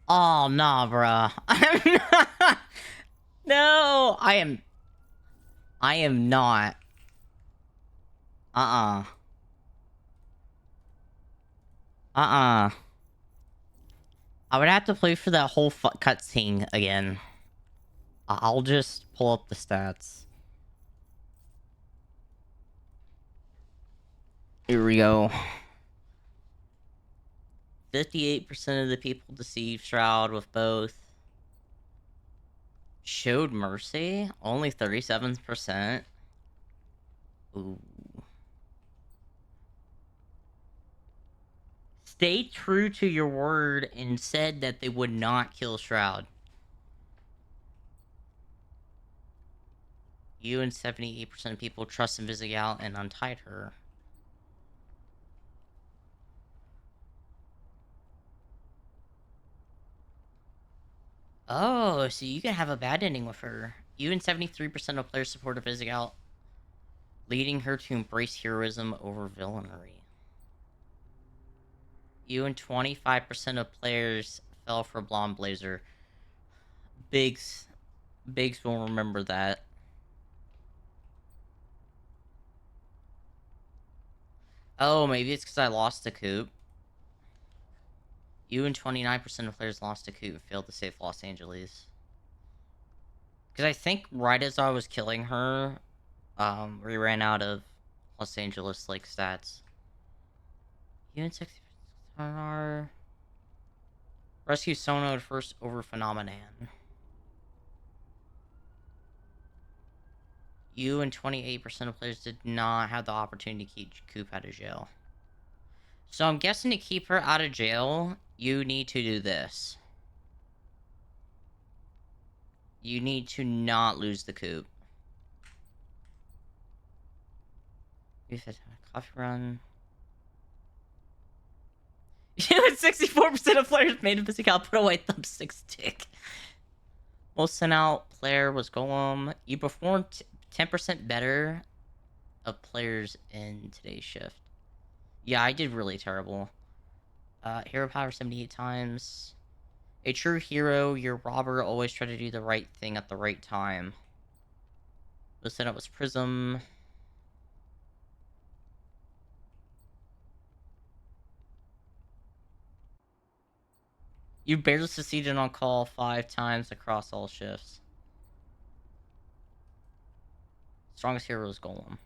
Oh, nah, bruh. No, I am not. Uh-uh. Uh-uh. I would have to play for that whole cutscene again. I'll just pull up the stats. Here we go. 58% of the people deceived Shroud with both. Showed mercy? Only 37%? Ooh. Stay true to your word and said that they would not kill Shroud. You and 78% of people trust Invisigal and untied her. Oh, so you can have a bad ending with her. You and 73% of players support Invisigal, leading her to embrace heroism over villainy. You and 25% of players fell for Blonde Blazer. Biggs will remember that. Oh, maybe it's because I lost the coup. You and 29% of players lost to coup and failed to save Los Angeles. Because I think right as I was killing her, we ran out of Los Angeles, like, stats. You and 60% are... Rescue Sono first over Phenomenon. You and 28% of players did not have the opportunity to keep Coop out of jail. So I'm guessing to keep her out of jail, you need to do this. You need to not lose the Coop. We've had a coffee run. You and 64% of players made a Physical put away thumbstick stick. Most sent out player was Golem. You performed 10% better of players in today's shift. Yeah, I did really terrible. Hero power 78 times. A true hero, your robber always try to do the right thing at the right time. The setup was Prism. You barely succeeded on call 5 times across all shifts. Strongest hero is Golem.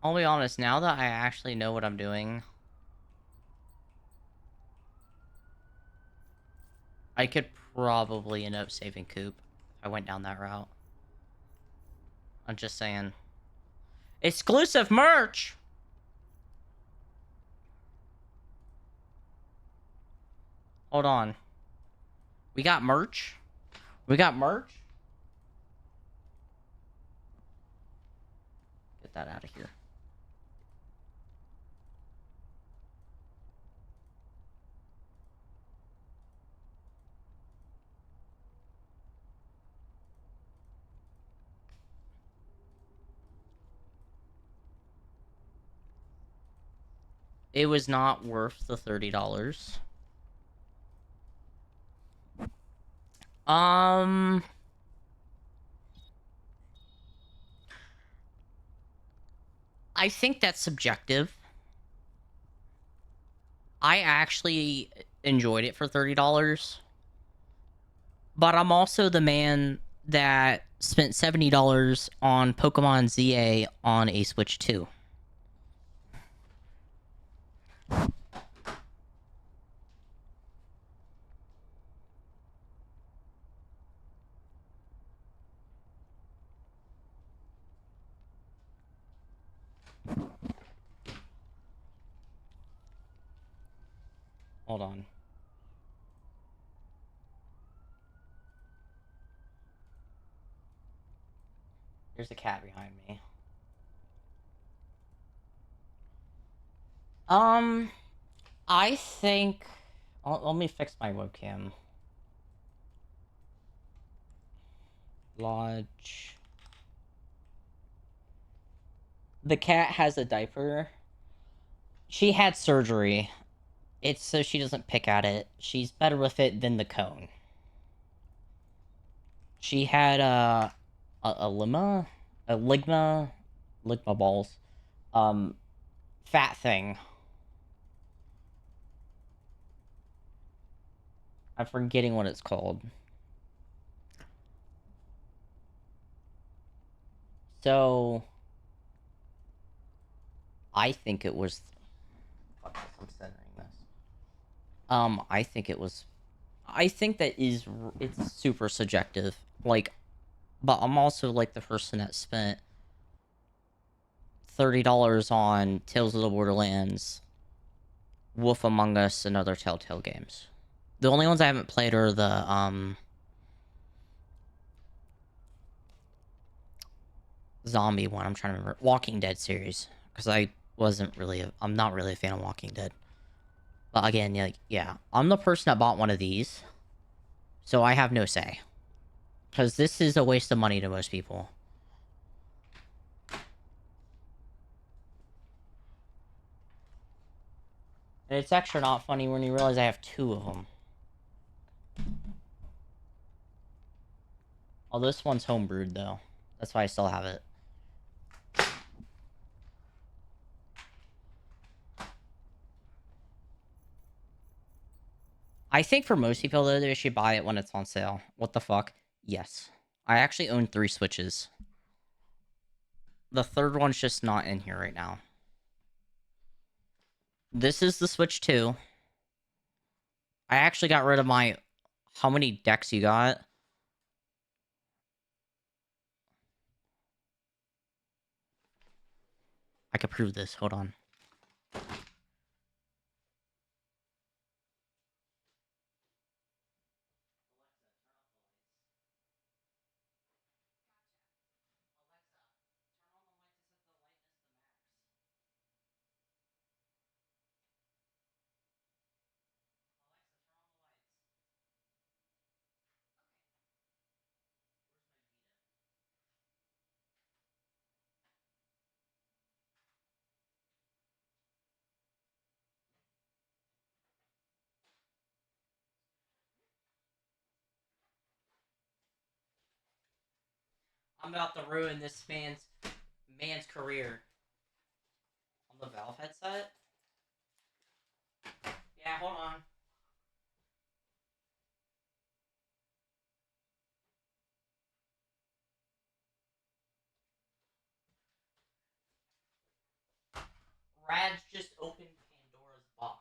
I'll be honest, now that I actually know what I'm doing, I could probably end up saving Coop if I went down that route. I'm just saying. Exclusive merch! Hold on. We got merch? We got merch? Get that out of here. It was not worth the $30. I think that's subjective. I actually enjoyed it for $30. But I'm also the man that spent $70 on Pokemon ZA on a Switch 2. Hold on. There's a cat behind me. I think... let me fix my webcam. Lodge. The cat has a diaper. She had surgery. It's so she doesn't pick at it. She's better with it than the cone. She had a ligma balls, um, fat thing. I'm forgetting what it's called. So, I think it was. Fuck this, I'm centering this. I think it was. I think that it's super subjective. Like, but I'm also like the person that spent $30 on Tales of the Borderlands, Wolf Among Us, and other Telltale games. The only ones I haven't played are the zombie one. I'm trying to remember Walking Dead series because I'm not really a fan of Walking Dead. But again, like, yeah, I'm the person that bought one of these, so I have no say because this is a waste of money to most people. And it's extra not funny when you realize I have two of them. Oh, this one's homebrewed though. That's why I still have it. I think for most people, though, they should buy it when it's on sale. What the fuck? Yes. I actually own 3 Switches. The third one's just not in here right now. This is the Switch 2. I actually got rid of my... How many decks you got? I could prove this. Hold on. I'm about to ruin this man's career. On the Valve headset? Yeah, hold on. Rad's just opened Pandora's box.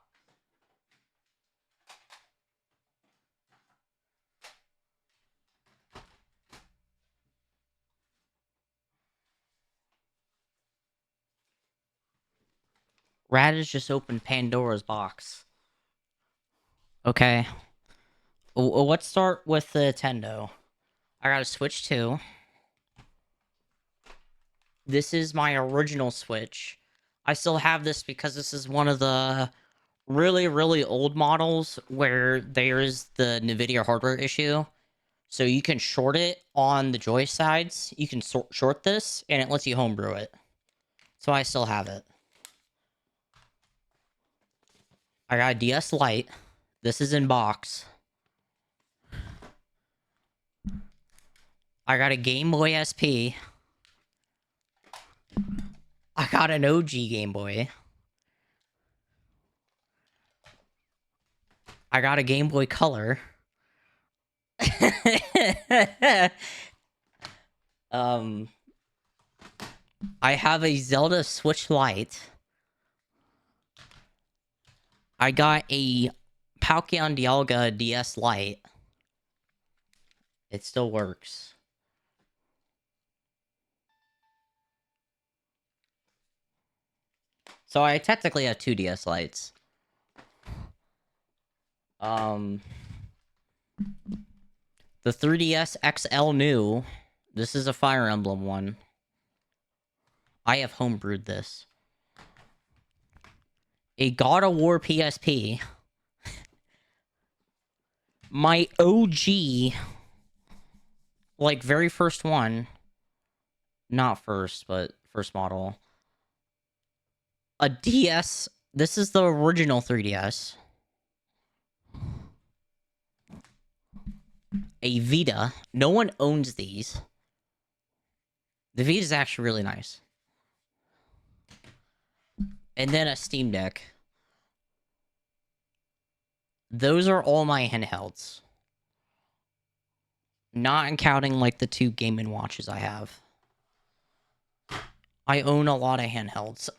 Rad has just opened Pandora's box. Okay. Let's start with the Nintendo. I got a Switch 2. This is my original Switch. I still have this because this is one of the really, really old models where there is the NVIDIA hardware issue. So you can short it on the joy sides. You can short this, and it lets you homebrew it. So I still have it. I got a DS Lite. This is in box. I got a Game Boy SP. I got an OG Game Boy. I got a Game Boy Color. I have a Zelda Switch Lite. I got a Palkion Dialga DS Lite. It still works. So I technically have 2 DS Lites. The 3DS XL new. This is a Fire Emblem one. I have homebrewed this. A God of War PSP. My OG, like, very first one. Not first, but first model. A DS This is the original 3DS. A Vita. No one owns these. The Vita is actually really nice. And then a Steam Deck. Those are all my handhelds. Not counting like the 2 Game & Watches I have. I own a lot of handhelds.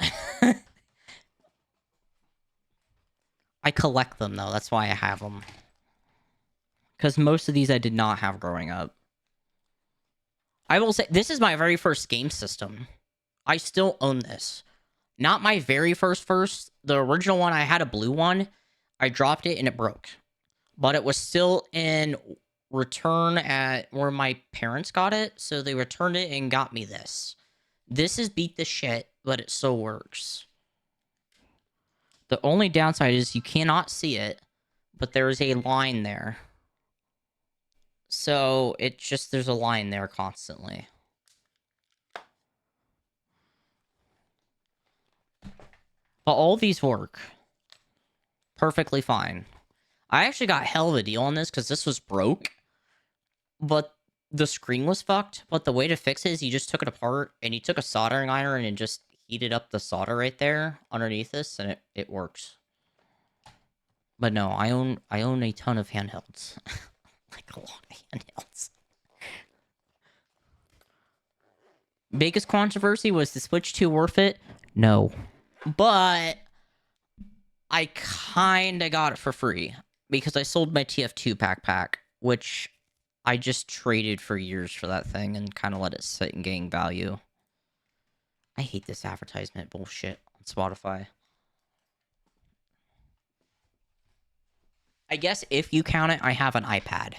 I collect them though, that's why I have them. Because most of these I did not have growing up. I will say, this is my very first game system. I still own this. Not my very first. The original one, I had a blue one. I dropped it and it broke. But it was still in return at where my parents got it. So they returned it and got me this. This is beat the shit, but it still works. The only downside is you cannot see it, but there is a line there. So it just, there's a line there constantly. But all these work perfectly fine. I actually got hell of a deal on this because this was broke, but the screen was fucked. But the way to fix it is you just took it apart and you took a soldering iron and just heated up the solder right there underneath this, and it works. But no, I own a ton of handhelds. Like a lot of handhelds. Biggest controversy was the Switch 2 worth it? No. But I kinda got it for free because I sold my TF2 backpack, which I just traded for years for that thing and kind of let it sit and gain value. I hate this advertisement bullshit on Spotify. I guess if you count it, I have an iPad.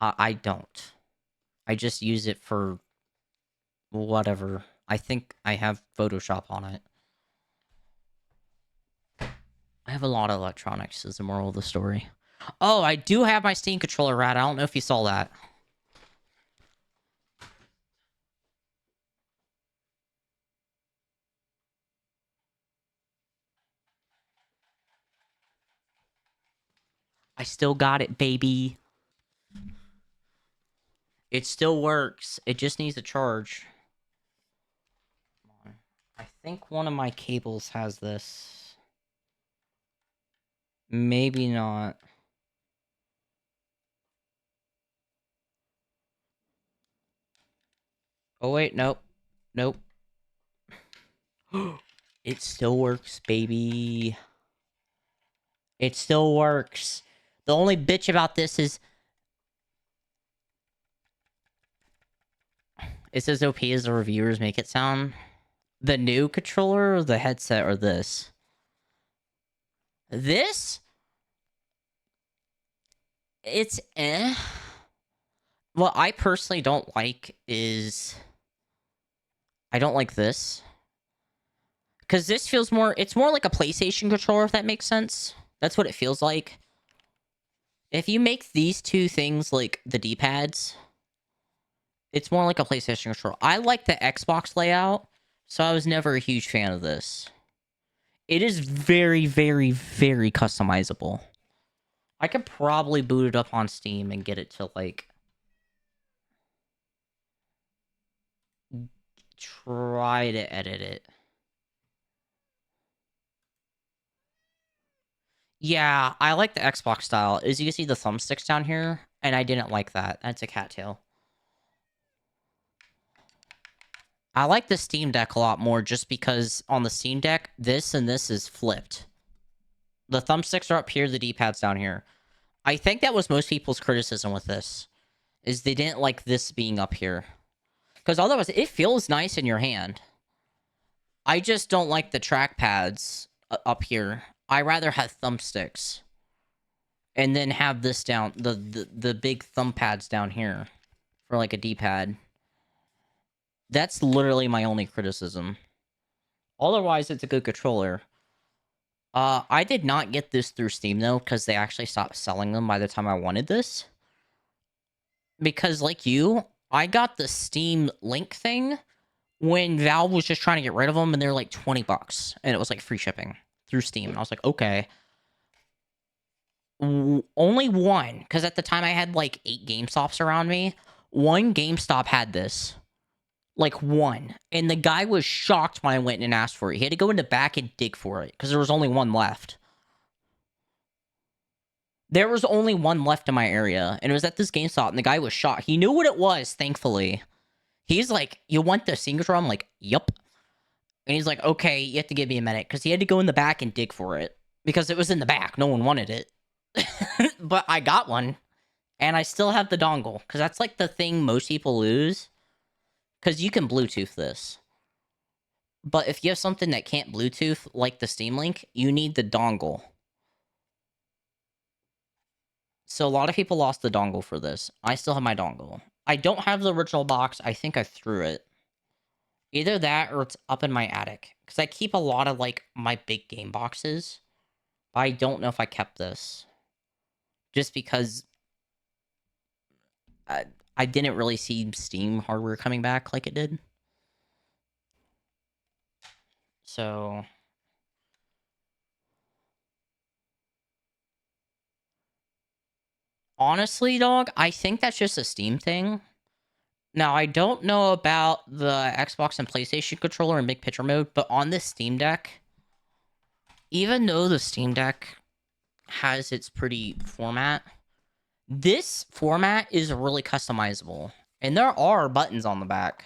I don't. I just use it for whatever. I think I have Photoshop on it. I have a lot of electronics is the moral of the story. Oh, I do have my Steam controller, Rat. I don't know if you saw that. I still got it, baby. It still works. It just needs a charge. I think one of my cables has this. Maybe not. Oh, wait, nope. Nope. It still works, baby. It still works. The only bitch about this is... It's as OP as the reviewers make it sound. The new controller or the headset or this? This? It's eh. What I personally don't like is... I don't like this. Because this feels more... It's more like a PlayStation controller, if that makes sense. That's what it feels like. If you make these two things like the D-pads, it's more like a PlayStation controller. I like the Xbox layout, so I was never a huge fan of this. It is very, very, very customizable. I could probably boot it up on Steam and get it to, like... Try to edit it. Yeah, I like the Xbox style. As you can see, the thumbsticks down here, and I didn't like that. That's a cattail. I like the Steam Deck a lot more just because on the Steam Deck, this and this is flipped. The thumbsticks are up here, the D-pad's down here. I think that was most people's criticism with this, is they didn't like this being up here. Because otherwise, it feels nice in your hand. I just don't like the trackpads up here. I rather have thumbsticks. And then have this down, the big thumb pads down here. For like a D-pad. That's literally my only criticism. Otherwise, it's a good controller. I did not get this through Steam, though, because they actually stopped selling them by the time I wanted this. Because, like you, I got the Steam Link thing when Valve was just trying to get rid of them, and they're like $20, and it was like free shipping. through Steam. And I was like, okay. Only one, because at the time I had like 8 GameStops around me. One GameStop had this. Like one. And the guy was shocked when I went and asked for it. He had to go in the back and dig for it because there was only one left. There was only one left in my area, and it was at this GameStop, and the guy was shocked. He knew what it was, thankfully. He's like, you want the Steam controller? I'm like, yup. And he's like, okay, you have to give me a minute, because he had to go in the back and dig for it. Because it was in the back. No one wanted it. But I got one, and I still have the dongle, because that's like the thing most people lose. Because you can Bluetooth this. But if you have something that can't Bluetooth, like the Steam Link, you need the dongle. So a lot of people lost the dongle for this. I still have my dongle. I don't have the original box. I think I threw it. Either that or it's up in my attic. Because I keep a lot of, like, my big game boxes. But I don't know if I kept this. Just because I didn't really see Steam hardware coming back like it did. So... honestly, dog, I think that's just a Steam thing. Now, I don't know about the Xbox and PlayStation controller in big picture mode, but on this Steam Deck, even though the Steam Deck has its pretty format, this format is really customizable. And there are buttons on the back.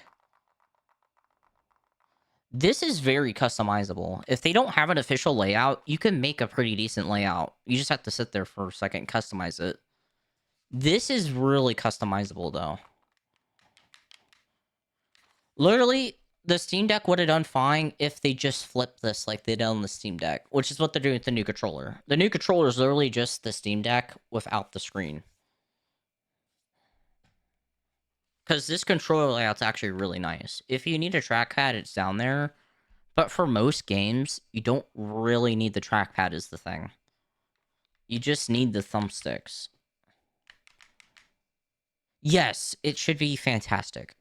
This is very customizable. If they don't have an official layout, you can make a pretty decent layout. You just have to sit there for a second and customize it. This is really customizable, though. Literally, the Steam Deck would have done fine if they just flipped this like they did on the Steam Deck, which is what they're doing with the new controller. The new controller is literally just the Steam Deck without the screen. Because this controller layout's actually really nice. If you need a trackpad, it's down there. But for most games, you don't really need the trackpad is the thing. You just need the thumbsticks. Yes, it should be fantastic.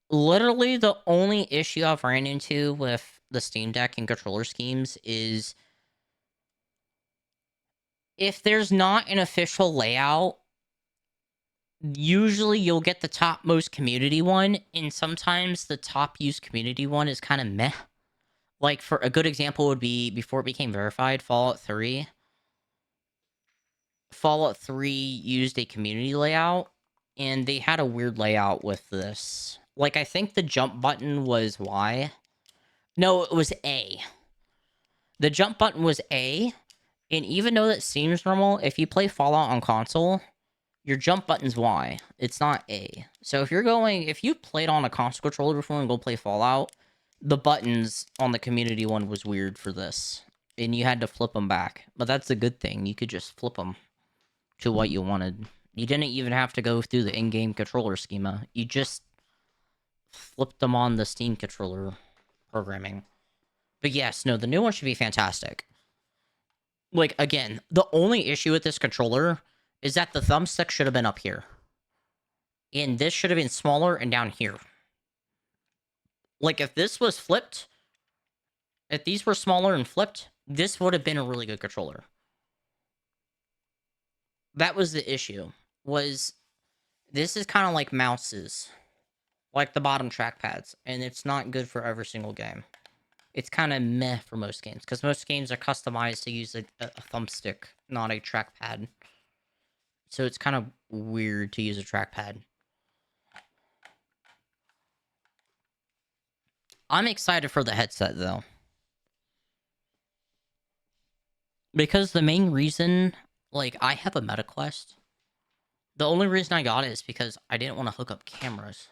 Literally, the only issue I've ran into with the Steam Deck and controller schemes is if there's not an official layout, usually you'll get the topmost community one, and sometimes the top used community one is kind of meh. Like, for a good example would be, before it became verified, Fallout 3. Fallout 3 used a community layout, and they had a weird layout with this. Like, I think the jump button was Y. No, it was A. The jump button was A, and even though that seems normal, if you play Fallout on console, your jump button's Y. It's not A. So if you played on a console controller before and go play Fallout, the buttons on the community one was weird for this. And you had to flip them back. But that's a good thing. You could just flip them to what you wanted. You didn't even have to go through the in-game controller schema. You just flipped them on the Steam controller programming. But yes, no, the new one should be fantastic. Like, again, the only issue with this controller is that the thumbstick should have been up here. And this should have been smaller and down here. Like, if this was flipped, if these were smaller and flipped, this would have been a really good controller. That was the issue, was this is kind of like mouses. Like the bottom trackpads. And it's not good for every single game. It's kind of meh for most games, because most games are customized to use a thumbstick, not a trackpad. So it's kind of weird to use a trackpad. I'm excited for the headset, though. Because the main reason, like, I have a MetaQuest. The only reason I got it is because I didn't want to hook up cameras.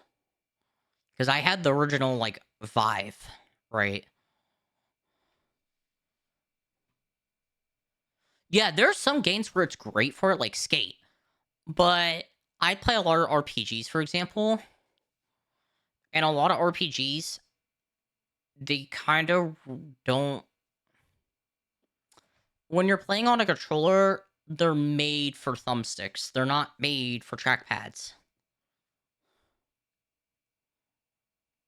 Because I had the original, like, Vive, right? Yeah, there's some games where it's great for it, like Skate. But I play a lot of RPGs, for example. And a lot of RPGs, they kind of don't... when you're playing on a controller, they're made for thumbsticks. They're not made for trackpads.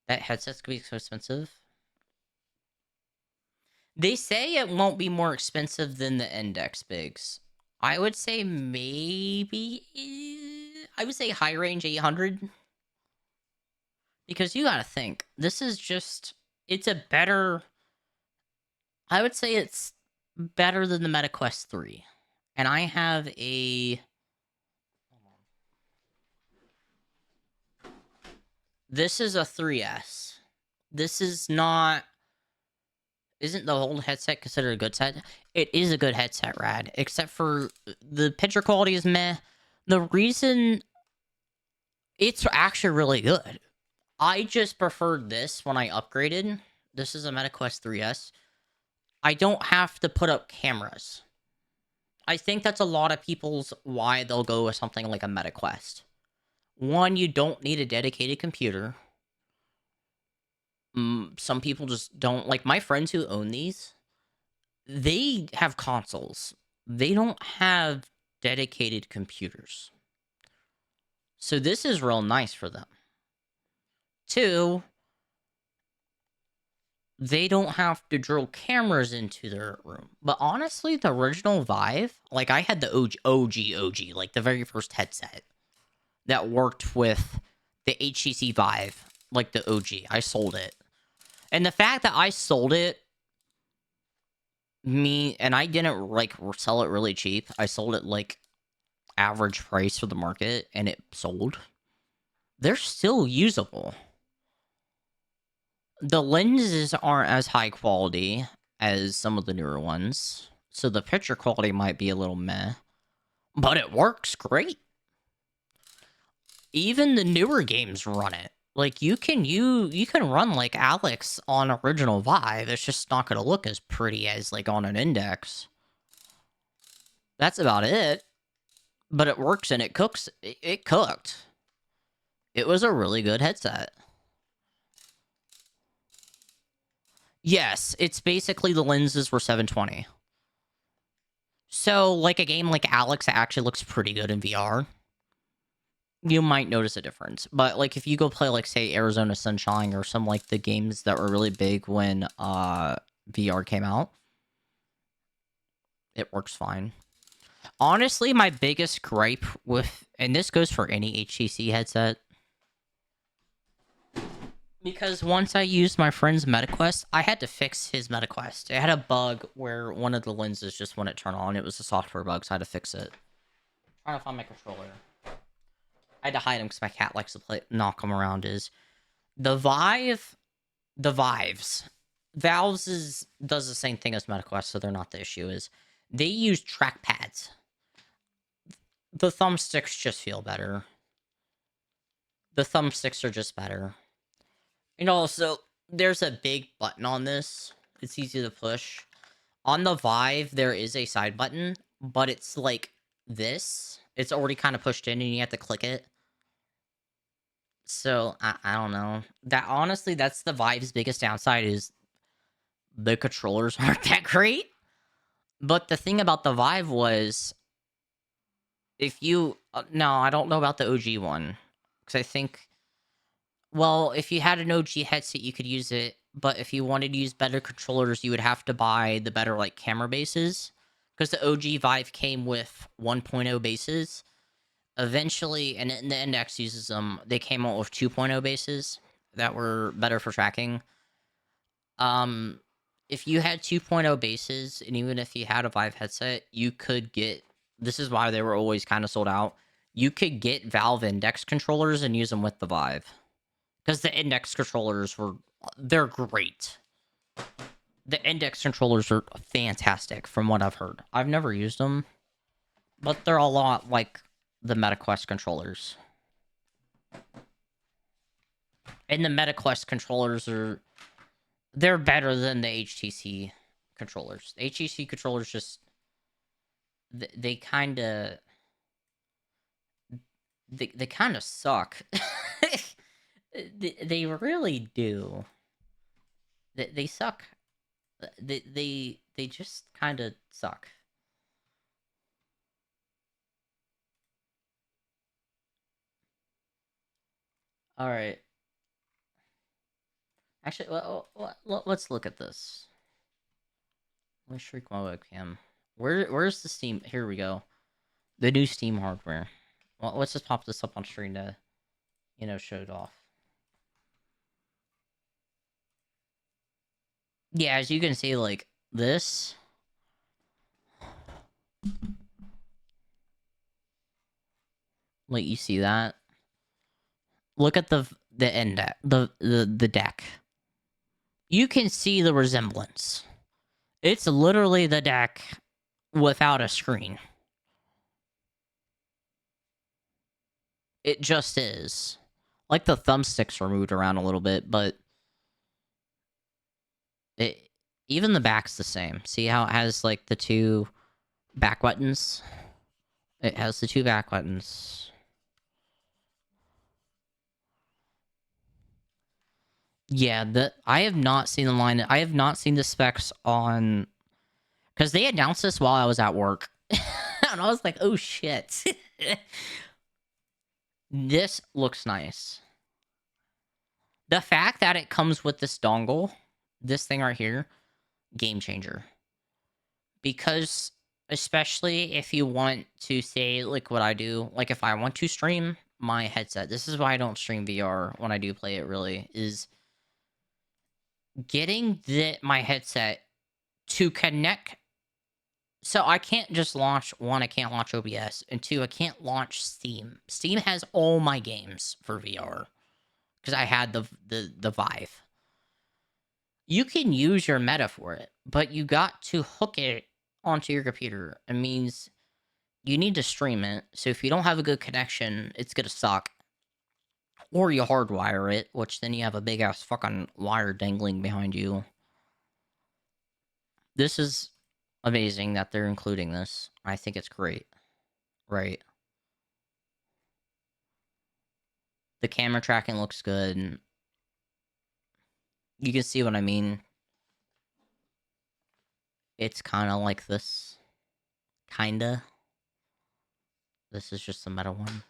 That headset's gonna be so expensive. They say it won't be more expensive than the Index Bigs. I would say maybe. I would say high range 800. Because you gotta think, this is just. It's a better. I would say it's better than the MetaQuest 3. And I have a. This is a 3S. This is not. Isn't the old headset considered a good set? It is a good headset, Rad. Except for the picture quality is meh. The reason it's actually really good. I just preferred this when I upgraded. This is a MetaQuest 3S. I don't have to put up cameras. I think that's a lot of people's why they'll go with something like a MetaQuest. One, you don't need a dedicated computer. Some people just don't. Like my friends who own these, they have consoles. They don't have dedicated computers. So this is real nice for them. Two, they don't have to drill cameras into their room. But honestly, the original Vive, like I had the OG, like the very first headset that worked with the HTC Vive, like the OG. I sold it. And the fact that I sold it, and I didn't like sell it really cheap. I sold it like average price for the market and it sold. They're still usable. The lenses aren't as high quality as some of the newer ones, so the picture quality might be a little meh, but it works great. Even the newer games run it. Like you can run like Alex on original Vive. It's just not going to look as pretty as like on an Index. That's about it. But it works and it cooks. It cooked. It was a really good headset. Yes, it's basically the lenses were 720. So, like a game like Alex actually looks pretty good in VR. You might notice a difference. But like if you go play like say Arizona Sunshine or some like the games that were really big when VR came out, it works fine. Honestly, my biggest gripe with, and this goes for any HTC headset, because once I used my friend's MetaQuest, I had to fix his MetaQuest. It had a bug where one of the lenses just wouldn't turn on. It was a software bug, so I had to fix it. I'm trying to find my controller. I had to hide him because my cat likes to knock him around. Is the Vive, the Vives, does the same thing as MetaQuest, so they're not the issue. Is they use trackpads. The thumbsticks just feel better. The thumbsticks are just better. And also, there's a big button on this. It's easy to push. On the Vive, there is a side button, but it's like this. It's already kind of pushed in, and you have to click it. So I don't know. That honestly, that's the Vive's biggest downside is the controllers aren't that great. But the thing about the Vive was, if you no, I don't know about the OG one because I think, well, if you had an OG headset, you could use it. But if you wanted to use better controllers, you would have to buy the better like camera bases because the OG Vive came with 1.0 bases. Eventually, and the Index uses them. They came out with 2.0 bases that were better for tracking. Um, if you had 2.0 bases, and even if you had a Vive headset, you could get. This is why they were always kind of sold out. You could get Valve Index controllers and use them with the Vive, because the Index controllers they're great. The Index controllers are fantastic, from what I've heard. I've never used them, but they're a lot like the MetaQuest controllers. And the MetaQuest controllers they're better than the HTC controllers. The HTC controllers just they kind of they kind of suck. They really do. They suck. They just kind of suck. All right. Actually, let's look at this. Let me shrink my webcam. Where's the Steam? Here we go. The new Steam hardware. Well, let's just pop this up on screen to, show it off. Yeah, as you can see, like, this... Like, you see that? Look at the end deck, the deck. You can see the resemblance. It's literally the deck without a screen. It just is. Like, the thumbsticks are moved around a little bit, but even the back's the same. See how it has, like, the two back buttons? It has the two back buttons. Yeah, I have not seen the line. I have not seen the specs on... Because they announced this while I was at work. And I was like, oh, shit. This looks nice. The fact that it comes with this dongle, this thing right here, game changer. Because especially if you want to say, like what I do, like if I want to stream my headset, this is why I don't stream VR when I do play it really, is getting my headset to connect. So I can't just launch, one, I can't launch OBS, and two, I can't launch Steam. Steam has all my games for VR. Because I had the Vive. You can use your Meta for it, but you got to hook it onto your computer. It means you need to stream it, so if you don't have a good connection, it's gonna suck. Or you hardwire it, which then you have a big-ass fucking wire dangling behind you. This is amazing that they're including this. I think it's great. Right. The camera tracking looks good. You can see what I mean. It's kind of like this. Kinda. This is just the meta one.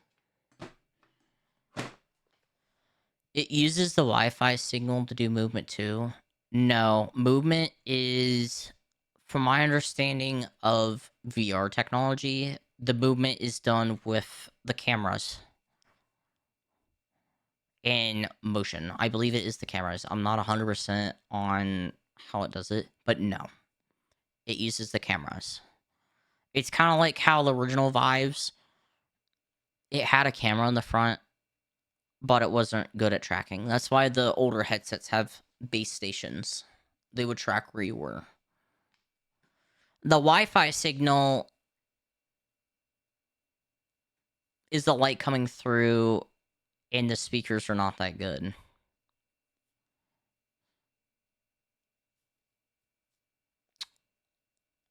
It uses the Wi-Fi signal to do movement too. No, movement is, from my understanding of VR technology, the movement is done with the cameras in motion. I believe it is the cameras. I'm not 100% on how it does it, but no. It uses the cameras. It's kind of like how the original Vives, it had a camera in the front, but it wasn't good at tracking. That's why the older headsets have base stations. They would track where you were. The Wi-Fi signal is the light coming through, and the speakers are not that good.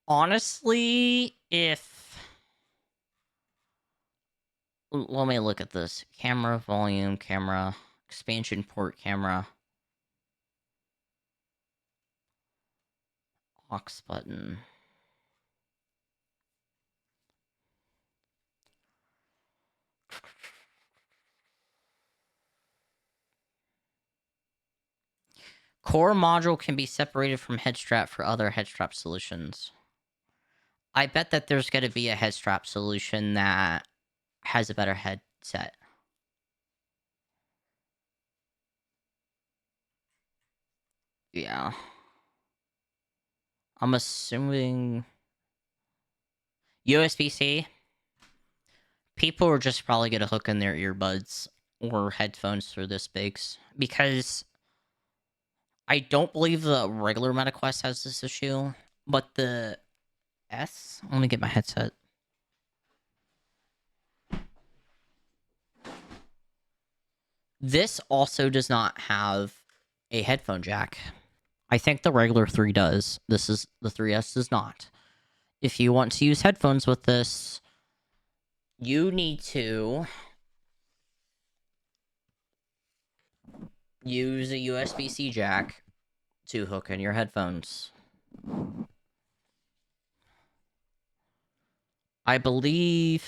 Honestly, let me look at this. Camera, volume, camera, expansion port, camera. Aux button. Core module can be separated from head strap for other head strap solutions. I bet that there's going to be a head strap solution that has a better headset. Yeah. I'm assuming USB-C. People are just probably going to hook in their earbuds or headphones through this bigs, because I don't believe the regular MetaQuest has this issue, but the S... Let me get my headset. This also does not have a headphone jack. I think the regular 3 does. The 3S does not. If you want to use headphones with this, you need to use a USB-C jack to hook in your headphones. I believe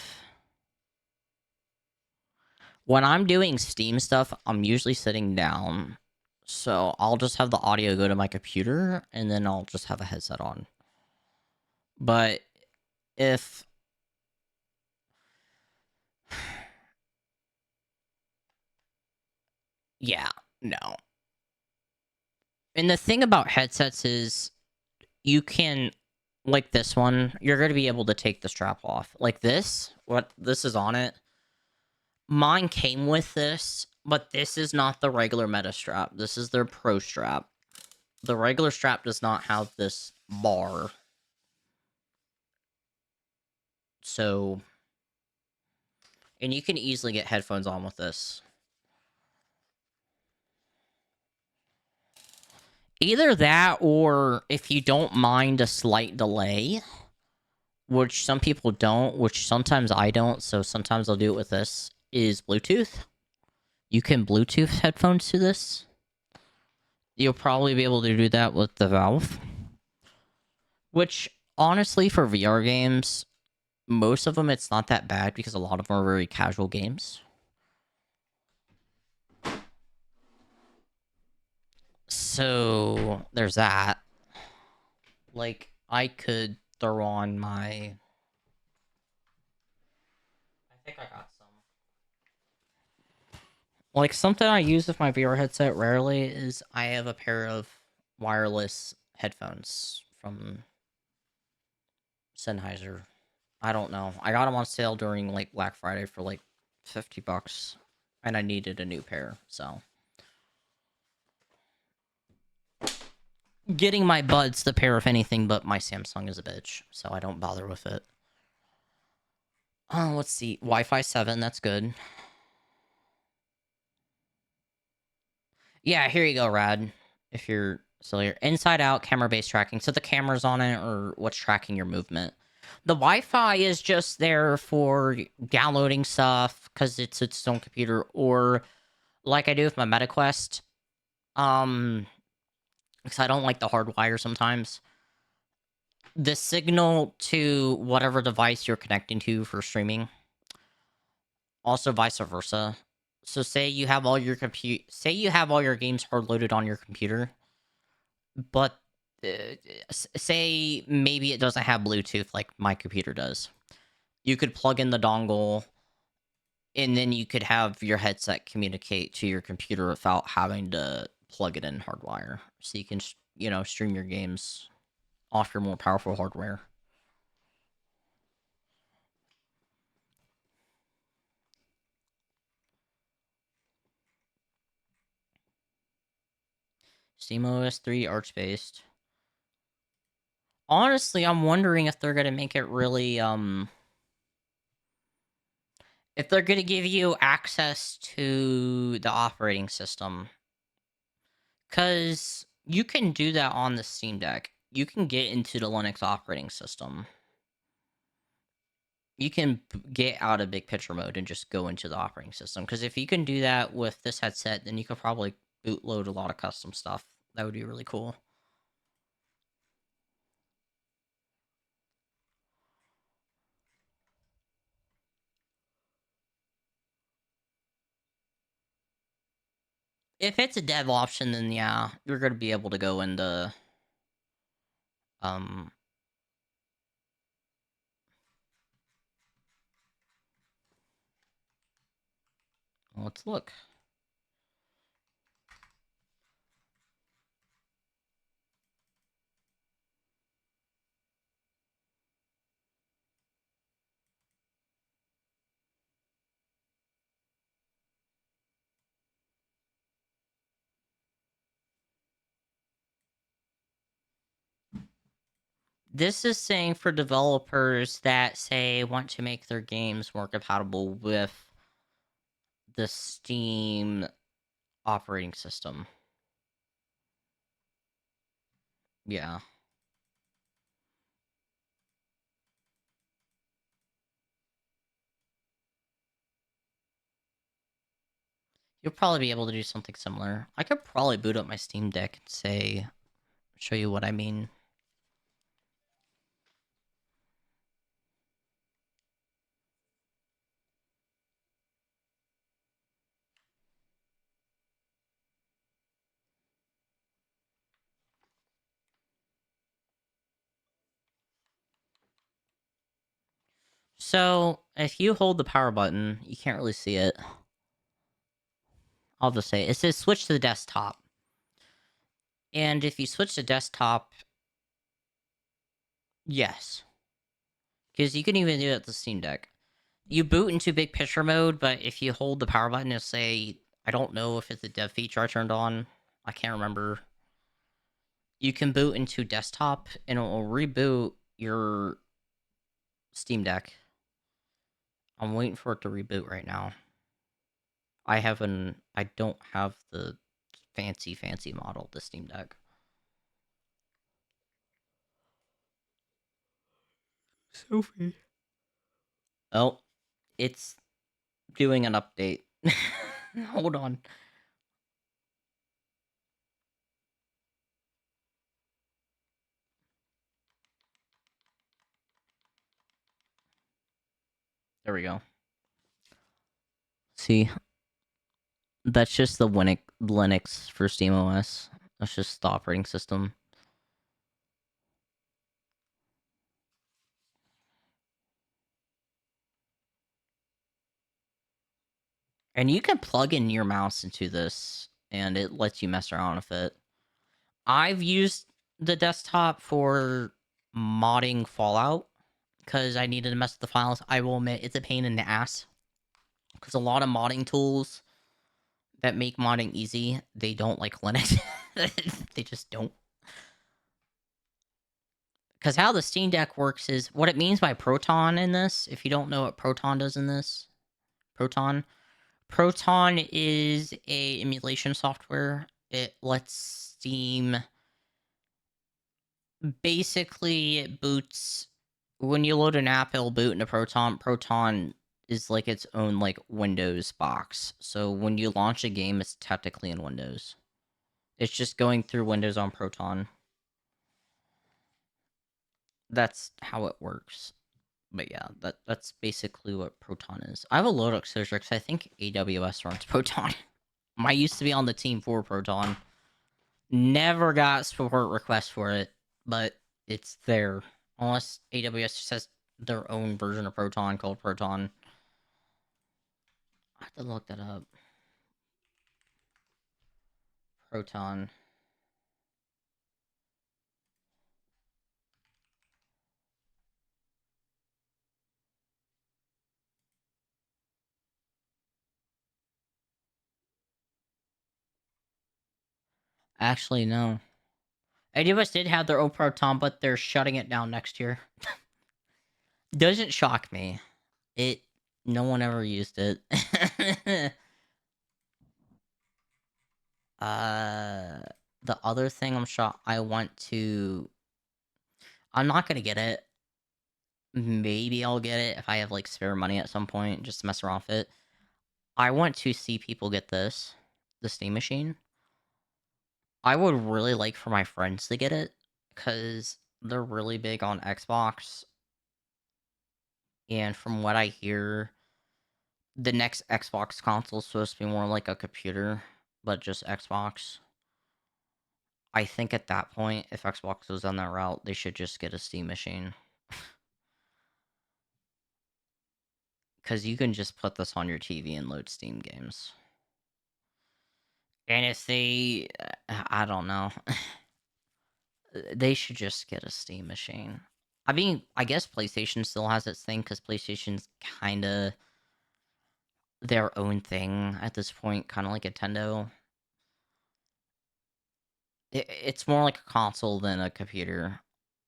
when I'm doing Steam stuff, I'm usually sitting down. So I'll just have the audio go to my computer, and then I'll just have a headset on. But if yeah, no. And the thing about headsets is you can, like this one, you're going to be able to take the strap off. Like this, what this is on it. Mine came with this, but this is not the regular Meta strap. This is their Pro strap. The regular strap does not have this bar. So, and you can easily get headphones on with this. Either that, or if you don't mind a slight delay, which some people don't, which sometimes I don't, so sometimes I'll do it with this, is Bluetooth. You can Bluetooth headphones to this. You'll probably be able to do that with the Valve. Which, honestly, for VR games, most of them it's not that bad because a lot of them are very casual games. So, there's that. Like, I could throw on my... I think I got some. Like, something I use with my VR headset rarely is I have a pair of wireless headphones from Sennheiser. I don't know. I got them on sale during, like, Black Friday for, like, $50. And I needed a new pair, so... Getting my buds the pair of anything but my Samsung is a bitch, so I don't bother with it. Oh, let's see. Wi-Fi 7, that's good. Yeah, here you go, Rad. If you're still here. Inside out camera-based tracking. So the camera's on it or what's tracking your movement. The Wi-Fi is just there for downloading stuff because it's its own computer, or like I do with my MetaQuest. Because I don't like the hardwire sometimes. The signal to whatever device you're connecting to for streaming. Also vice versa. So say you have all your say you have all your games hard loaded on your computer, but say maybe it doesn't have Bluetooth like my computer does. You could plug in the dongle, and then you could have your headset communicate to your computer without having to plug it in hardwire. So you can, stream your games off your more powerful hardware. SteamOS 3 Arch-based. Honestly, I'm wondering if they're gonna make it really, if they're gonna give you access to the operating system. Because you can do that on the Steam Deck. You can get into the Linux operating system. You can get out of big picture mode and just go into the operating system. Because if you can do that with this headset, then you could probably bootload a lot of custom stuff. That would be really cool. If it's a dev option, then yeah, you're going to be able to go into... Let's look. This is saying for developers that, say, want to make their games more compatible with the Steam operating system. Yeah. You'll probably be able to do something similar. I could probably boot up my Steam Deck and say, show you what I mean. So, if you hold the power button, you can't really see it. I'll just say it says switch to the desktop. And if you switch to desktop, yes. Because you can even do it at the Steam Deck. You boot into big picture mode, but if you hold the power button, it'll say, I don't know if it's a dev feature I turned on. I can't remember. You can boot into desktop, and it will reboot your Steam Deck. I'm waiting for it to reboot right now. I don't have the fancy model of the Steam Deck. Sophie. Oh, it's doing an update. Hold on. There we go. See, that's just the Linux for SteamOS. That's just the operating system. And you can plug in your mouse into this, and it lets you mess around with it. I've used the desktop for modding Fallout because I needed to mess with the files. I will admit it's a pain in the ass because a lot of modding tools that make modding easy, they don't like Linux. They just don't. Because how the Steam Deck works is what it means by Proton in this. If you don't know what Proton does in this, Proton is a emulation software. It lets Steam basically it boots when you load an app. It'll boot into Proton. Proton is like its own like Windows box. So when you launch a game, it's technically in Windows. It's just going through Windows on Proton. That's how it works. But yeah, that's basically what Proton is. I have a Linux searcher because I think AWS runs Proton. I used to be on the team for Proton. Never got support requests for it, but it's there. Unless AWS just has their own version of Proton called Proton. I have to look that up. Proton. Actually, no. AWS did have their own Proton, but they're shutting it down next year. Doesn't shock me. No one ever used it. The other thing I'm not gonna get it. Maybe I'll get it if I have like spare money at some point, just to mess around with it. I want to see people get this, the Steam Machine. I would really like for my friends to get it because they're really big on Xbox, and from what I hear, the next Xbox console is supposed to be more like a computer, but just Xbox. I think at that point, if Xbox goes on that route, they should just get a Steam Machine. Because you can just put this on your TV and load Steam games. And if they... I don't know. They should just get a Steam Machine. I mean, I guess PlayStation still has its thing, because PlayStation's kind of their own thing at this point, kind of like Nintendo. It's more like a console than a computer.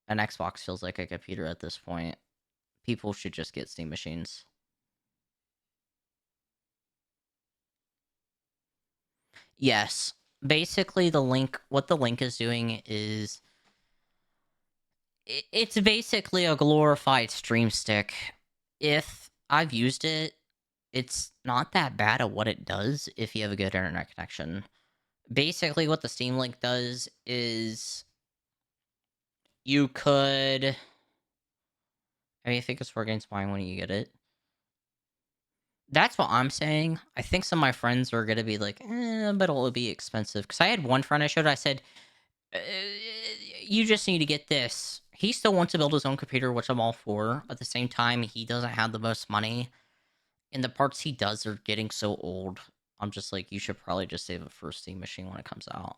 An Xbox feels like a computer at this point. People should just get Steam Machines. Yes. Basically, what the link is doing is it's basically a glorified stream stick. If I've used it, it's not that bad at what it does if you have a good internet connection. Basically, what the Steam Link does is you could. I mean, I think it's for against mine when you get it. That's what I'm saying. I think some of my friends are gonna be like, but it'll be expensive. Because I had one friend I showed. I said, you just need to get this. he still wants to build his own computer, which I'm all for. At the same time, he doesn't have the most money, and the parts he does are getting so old. I'm just like, you should probably just save it for a Steam machine when it comes out.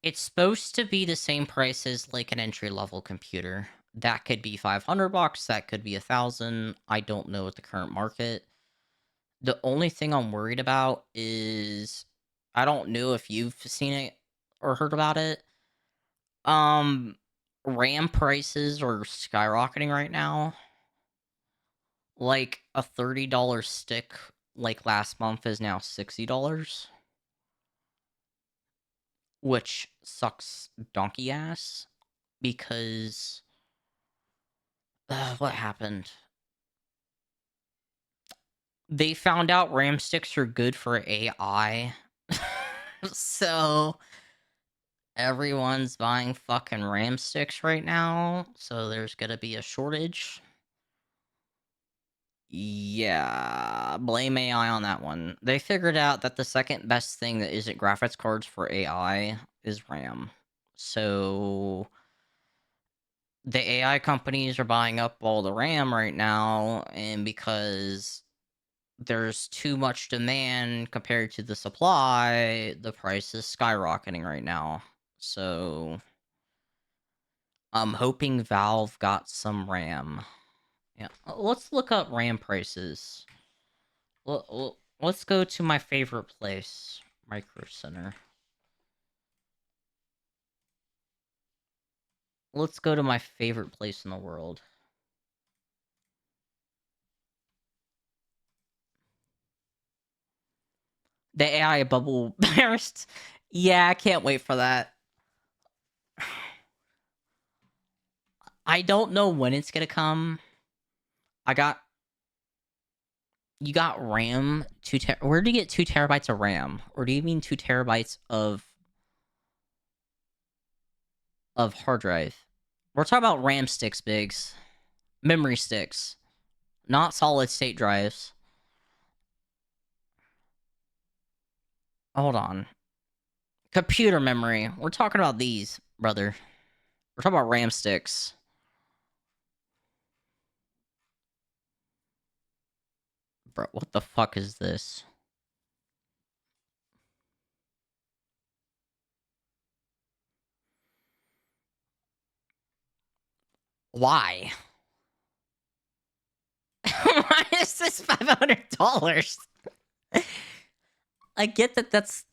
It's supposed to be the same price as like an entry level computer. That could be $500. That could be 1,000. I don't know at the current market. The only thing I'm worried about is I don't know if you've seen it or heard about it. Um, RAM prices are skyrocketing right now. Like a $30 stick, like last month, is now $60, which sucks donkey ass because what happened? They found out RAM sticks are good for AI, so everyone's buying fucking RAM sticks right now. So there's gonna be a shortage. Yeah, blame AI on that one. They figured out that the second best thing that isn't graphics cards for AI is RAM. So the AI companies are buying up all the RAM right now, and because there's too much demand compared to the supply, the price is skyrocketing right now. So I'm hoping Valve got some RAM. Yeah, let's look up RAM prices. Let's go to my favorite place, Micro Center. Let's go to my favorite place in the world. The AI bubble burst. Yeah, I can't wait for that. I don't know when it's gonna come. You got RAM, where do you get 2 terabytes of RAM? Or do you mean 2 terabytes of hard drive? We're talking about RAM sticks, Biggs. Memory sticks. Not solid state drives. Hold on. Computer memory. We're talking about these, brother. We're talking about RAM sticks. Bro, what the fuck is this? Why? Why is this $500? I get that this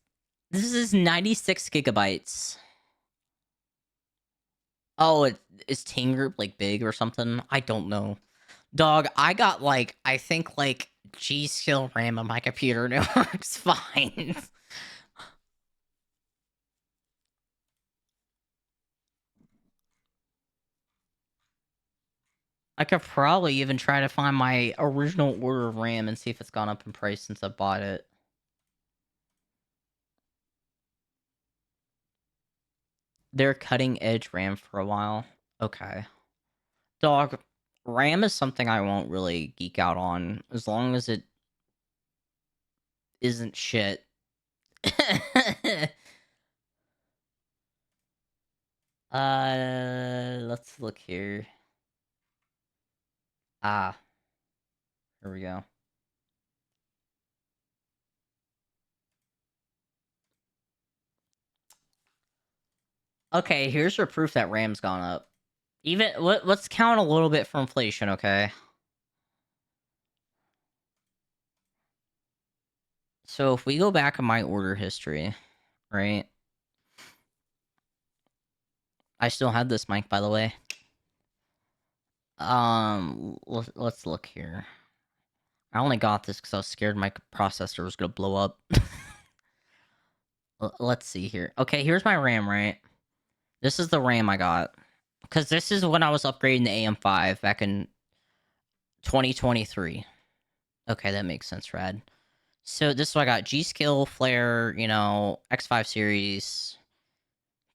is 96 gigabytes. Oh, is Team Group like big or something? I don't know. Dog, I got like, I think like G skill RAM on my computer and it works fine. I could probably even try to find my original order of RAM and see if it's gone up in price since I bought it. They're cutting edge RAM for a while. Okay. Dog, RAM is something I won't really geek out on as long as it isn't shit. Let's look here. Ah, here we go. Okay, here's your proof that RAM's gone up. Even let's count a little bit for inflation, okay? So if we go back in my order history, right? I still have this mic, by the way. Let's look here. I only got this because I was scared my processor was gonna blow up. Let's see here. Okay, here's my RAM, right? This is the RAM I got. Because this is when I was upgrading the AM5 back in 2023. Okay, that makes sense, Rad. So this is what I got. G-Skill, Flare, X5 series,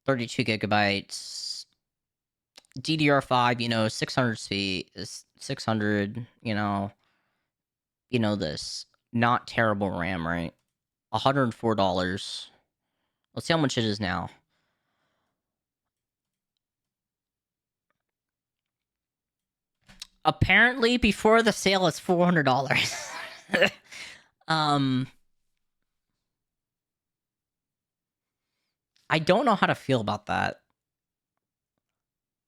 32 gigabytes, DDR5, 600 speed, 600, this. Not terrible RAM, right? $104. Let's see how much it is now. Apparently, before the sale, it's $400. um, I don't know how to feel about that.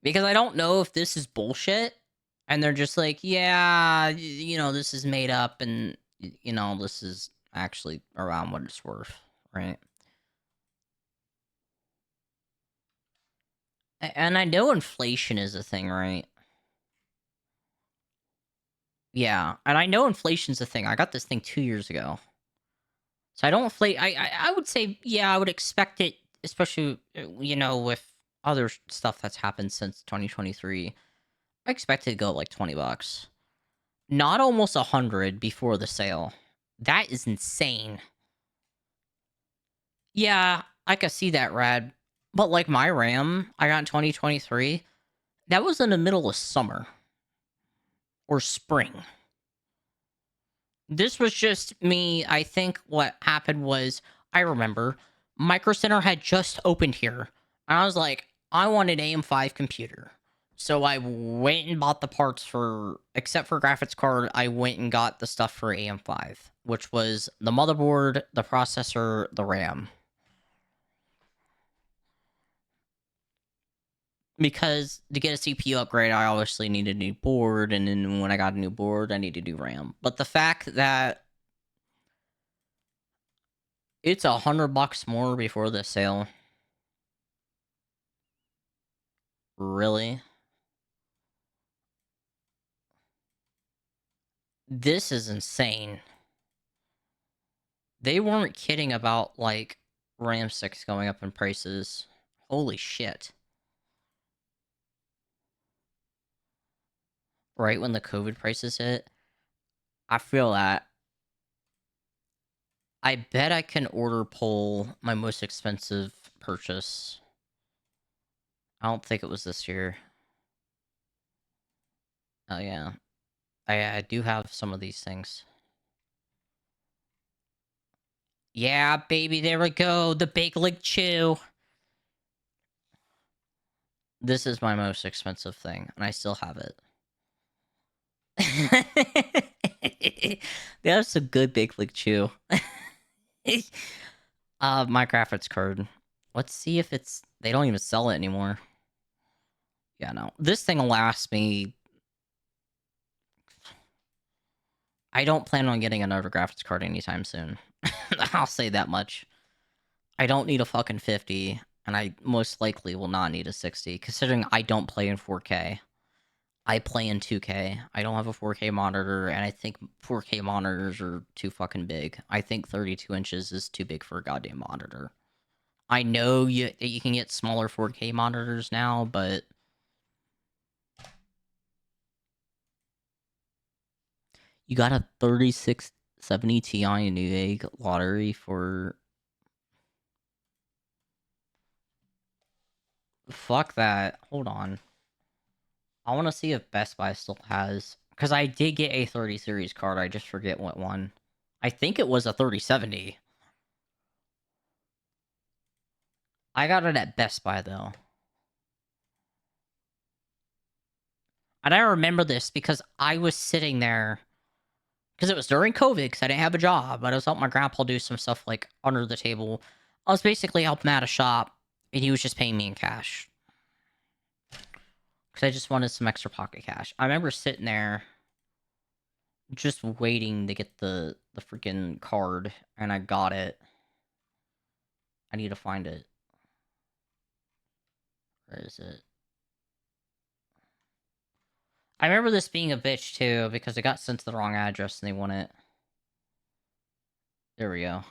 Because I don't know if this is bullshit, and they're just like, yeah, this is made up, and, this is actually around what it's worth, right? And I know inflation is a thing, right? Yeah, and I know inflation's a thing. I got this thing 2 years ago. So I don't inflate. I would say, yeah, I would expect it, especially, with other stuff that's happened since 2023. I expect it to go like $20. Not almost 100 before the sale. That is insane. Yeah, I could see that, Rad. But like my RAM, I got in 2023. That was in the middle of summer or spring. This was just me. I think what happened was, I remember Micro Center had just opened here. And I was like, I want an AM5 computer. So I went and bought the parts for, except for graphics card, I went and got the stuff for AM5, which was the motherboard, the processor, the RAM. Because to get a CPU upgrade, I obviously need a new board, and then when I got a new board, I need to do RAM. But the fact that it's $100 more before the sale. Really? This is insane. They weren't kidding about, like, RAM 6 going up in prices. Holy shit. Right when the COVID prices hit? I feel that. I bet I can order pull my most expensive purchase. I don't think it was this year. Oh, yeah. I do have some of these things. Yeah, baby, there we go. The Big League Chew. This is my most expensive thing, and I still have it. That's a good Big League Chew. My graphics card. Let's see if it's... They don't even sell it anymore. Yeah, no. This thing will last me... I don't plan on getting another graphics card anytime soon. I'll say that much. I don't need a fucking 50, and I most likely will not need a 60, considering I don't play in 4K. I play in 2K. I don't have a 4K monitor, and I think 4K monitors are too fucking big. I think 32 inches is too big for a goddamn monitor. I know you can get smaller 4K monitors now, but... You got a 3670 Ti Newegg lottery for... Fuck that. Hold on. I want to see if Best Buy still has... Because I did get a 30 series card, I just forget what one. I think it was a 3070. I got it at Best Buy, though. And I remember this because I was sitting there... Because it was during COVID, because I didn't have a job, but I was helping my grandpa do some stuff, like, under the table. I was basically helping him out a shop, and he was just paying me in cash. Because I just wanted some extra pocket cash. I remember sitting there... just waiting to get the freaking card, and I got it. I need to find it. Where is it? I remember this being a bitch, too, because it got sent to the wrong address and they want it. There we go.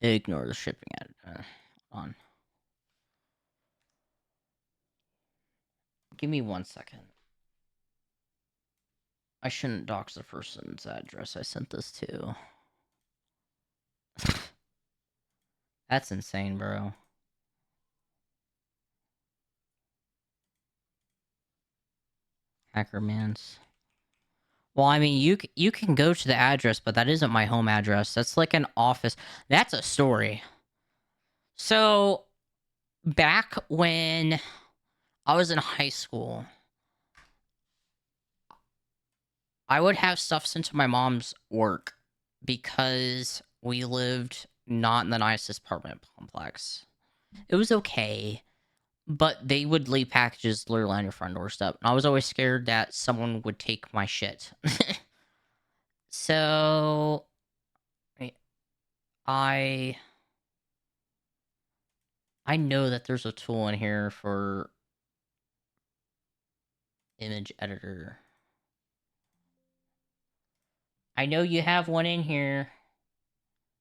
Ignore the shipping ad. On. Give me 1 second. I shouldn't dox the person's address I sent this to. That's insane, bro. Hackermans. Well, I mean, you can go to the address, but that isn't my home address. That's like an office. That's a story. So, back when I was in high school, I would have stuff sent to my mom's work because we lived not in the nicest apartment complex. It was okay, but they would leave packages literally on your front doorstep. And I was always scared that someone would take my shit. So I I know that there's a tool in here for image editor. I know you have one in here,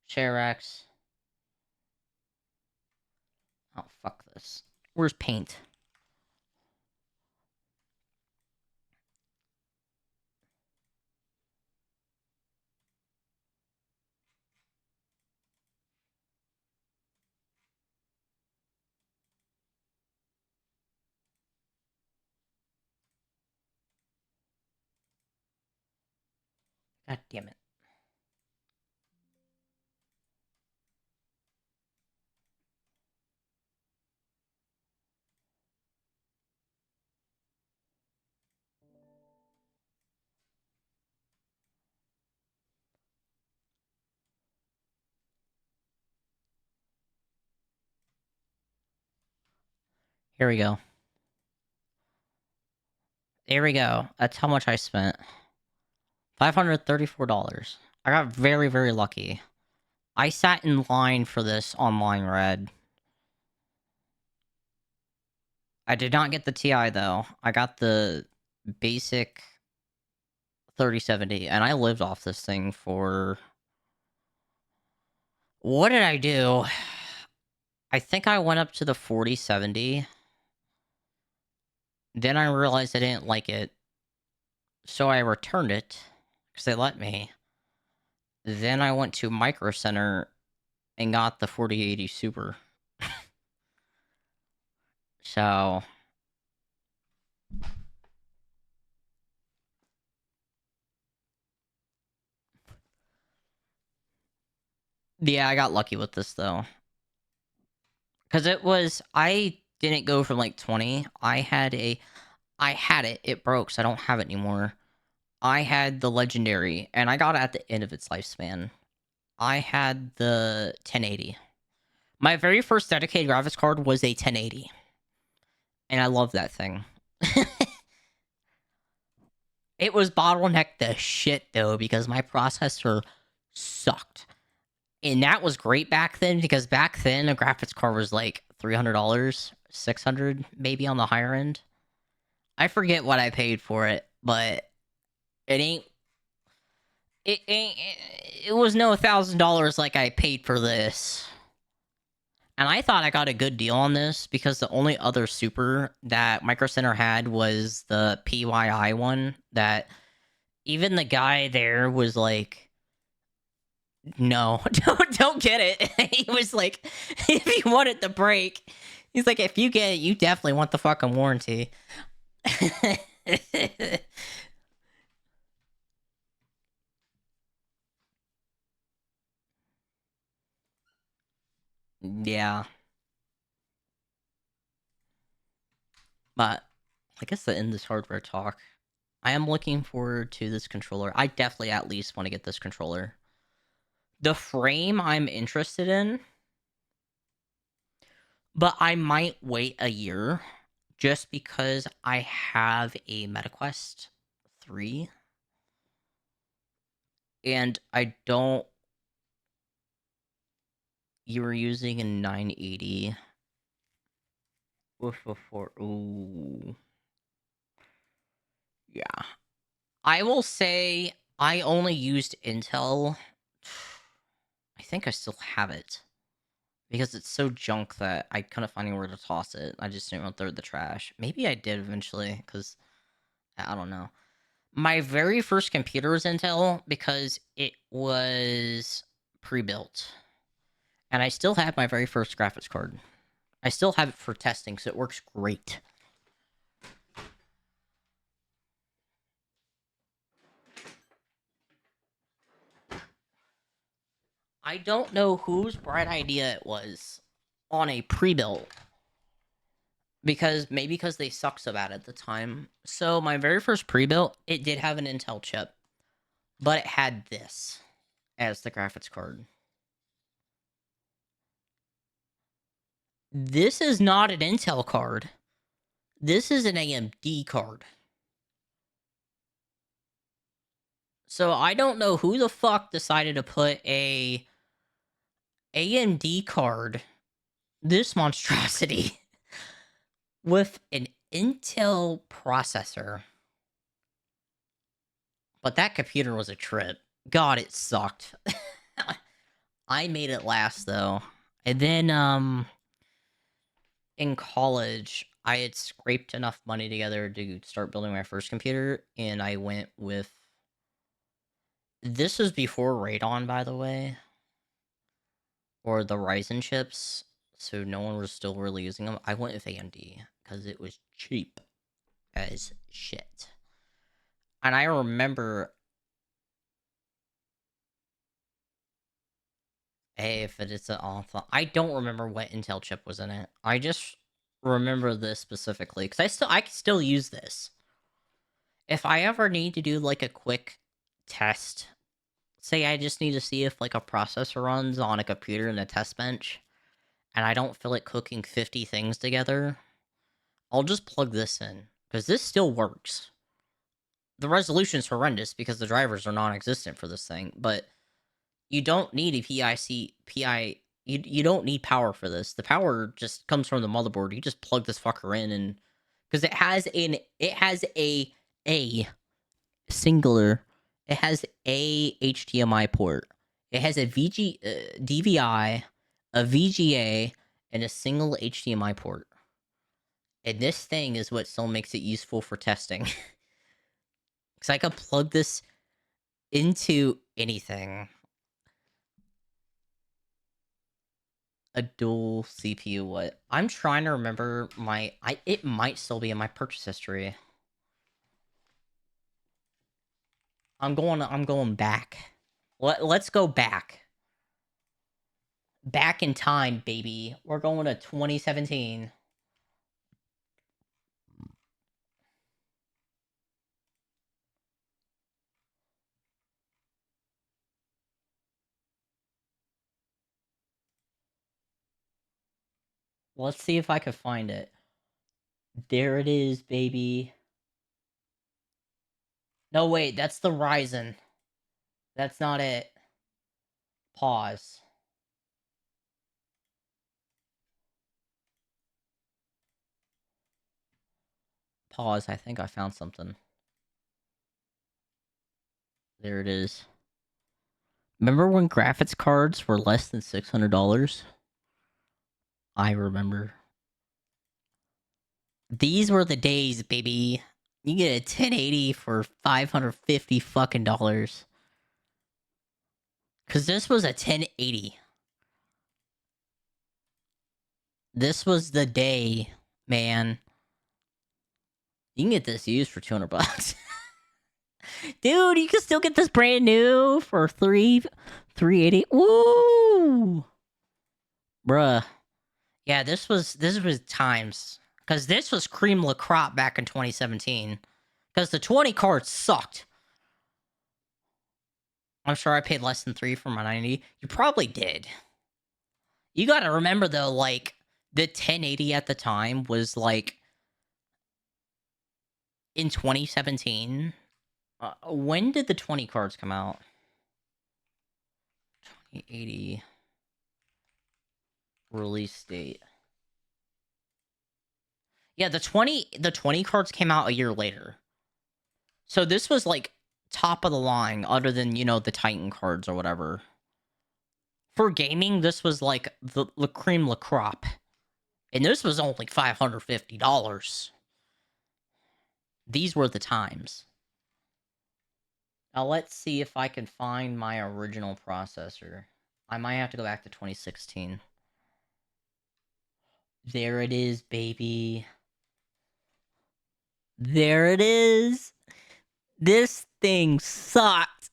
Sharax. Oh, fuck this. Where's paint? God damn it. Here we go. There we go. That's how much I spent. $534. I got very, very lucky. I sat in line for this online red. I did not get the TI though. I got the basic 3070, and I lived off this thing for... What did I do? I think I went up to the 4070. Then I realized I didn't like it, so I returned it, because they let me. Then I went to Micro Center and got the 4080 Super. So... Yeah, I got lucky with this, though. Because it was... I didn't go from, like, 20. I had it. It broke, so I don't have it anymore. I had the Legendary, and I got it at the end of its lifespan. I had the 1080. My very first dedicated graphics card was a 1080. And I love that thing. It was bottlenecked the shit, though, because my processor sucked. And that was great back then, because back then, a graphics card was like $300, $600, maybe on the higher end. I forget what I paid for it, but it ain't... It was no $1,000 like I paid for this. And I thought I got a good deal on this because the only other super that Micro Center had was the PYI one that even the guy there was like, no, don't get it. He was like, if you want it to break, he's like, if you get it, you definitely want the fucking warranty. Yeah. But I guess to end this hardware talk, I am looking forward to this controller. I definitely at least want to get this controller. The frame I'm interested in, but I might wait a year just because I have a MetaQuest 3 and I don't... You were using a 980 before. Ooh. Yeah. I will say I only used Intel. I think I still have it. Because it's so junk that I couldn't find anywhere to toss it. I just didn't want to throw it in the trash. Maybe I did eventually, because I don't know. My very first computer was Intel because it was pre-built. And I still have my very first graphics card. I still have it for testing, so it works great. I don't know whose bright idea it was on a pre-built because they sucked so bad at the time. So my very first pre-built, it did have an Intel chip, but it had this as the graphics card. This is not an Intel card. This is an AMD card. So I don't know who the fuck decided to put a AMD card, this monstrosity, with an Intel processor. But that computer was a trip. God, it sucked. I made it last though. And then in college, I had scraped enough money together to start building my first computer, and I went with, this was before Radeon, by the way, or the Ryzen chips, so no one was still really using them. I went with AMD because it was cheap as shit. And I remember, hey, if it is an awful, I don't remember what Intel chip was in it. I just remember this specifically because I can still use this. If I ever need to do like a quick test, say I just need to see if like a processor runs on a computer in a test bench, and I don't feel like cooking 50 things together, I'll just plug this in because this still works. The resolution's horrendous because the drivers are non-existent for this thing, but you don't need a PI. You don't need power for this. The power just comes from the motherboard. You just plug this fucker in, and because it has a singular, it has a HDMI port. It has a DVI, a VGA, and a single HDMI port. And this thing is what still makes it useful for testing. Because I can plug this into anything. A dual CPU, what? I'm trying to remember it might still be in my purchase history. I'm going back. Let's go back. Back in time, baby. We're going to 2017. Let's see if I can find it. There it is, baby. No, wait, that's the Ryzen. That's not it. Pause. Pause. I think I found something. There it is. Remember when graphics cards were less than $600? I remember. These were the days, baby. You get a 1080 for $550 fucking dollars. Cause this was a 1080. This was the day, man. You can get this used for $200. Dude, you can still get this brand new for $380. Woo! Bruh. Yeah, this was times. Cause this was cream la crop back in 2017. Cause the 20 cards sucked. I'm sure I paid less than 3 for my 90. You probably did. You gotta remember though, like, the 1080 at the time was like, in 2017. When did the 20 cards come out? 2080 release date. Yeah, the 20 cards came out a year later. So this was like top of the line, other than, you know, the Titan cards or whatever. For gaming, this was like the cream la crop. And this was only $550. These were the times. Now let's see if I can find my original processor. I might have to go back to 2016. There it is, baby. There it is. This thing sucked.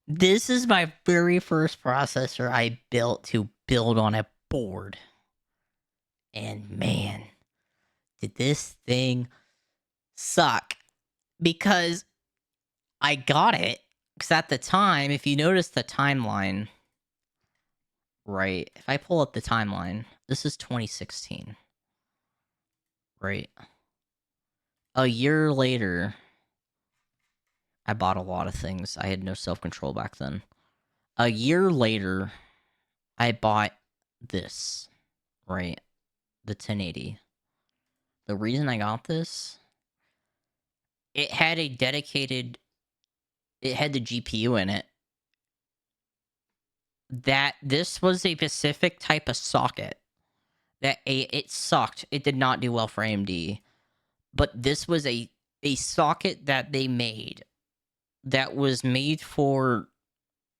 This is my very first processor I built to build on a board. And man, did this thing suck. Because I got it. Because at the time, if you notice the timeline, right? If I pull up the timeline, this is 2016, right? A year later, I bought a lot of things. I had no self control back then. A year later, I bought this, right? The 1080. The reason I got this, it had a dedicated, it had the GPU in it. That this was a specific type of socket that it sucked. It did not do well for AMD. But this was a socket that they made that was made for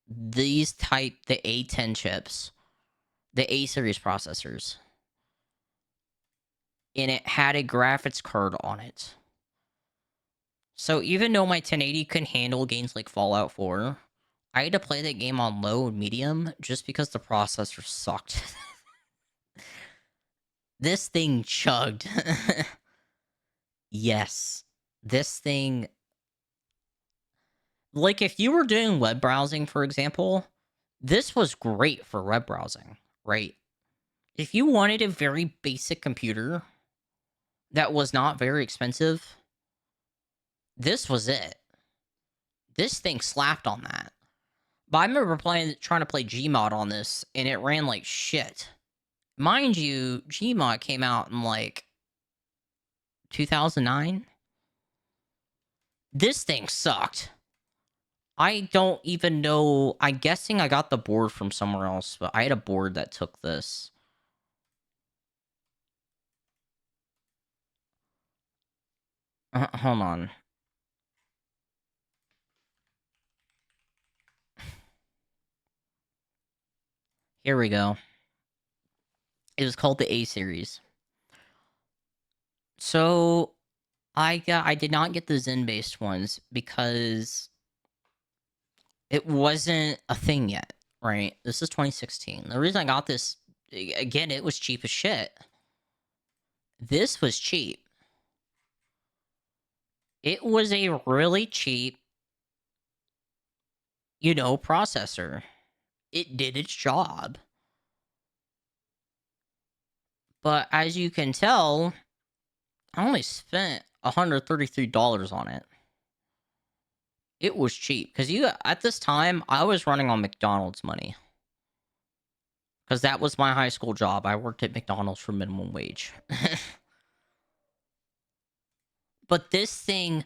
these type the A10 chips, the A series processors. And it had a graphics card on it. So even though my 1080 couldn't handle games like Fallout 4, I had to play that game on low and medium just because the processor sucked. This thing chugged. Yes. This thing, like if you were doing web browsing, for example, this was great for web browsing, right? If you wanted a very basic computer that was not very expensive, this was it. This thing slapped on that. But I remember trying to play Gmod on this, and it ran like shit. Mind you, Gmod came out in like 2009. This thing sucked. I don't even know. I'm guessing I got the board from somewhere else, but I had a board that took this. Hold on. Here we go. It was called the A series. So I did not get the Zen based ones because it wasn't a thing yet, right? This is 2016. The reason I got this, again, it was cheap as shit. This was cheap. It was a really cheap, processor. It did its job. But as you can tell, I only spent $133 on it. It was cheap because at this time I was running on McDonald's money because that was my high school job. I worked at McDonald's for minimum wage. But this thing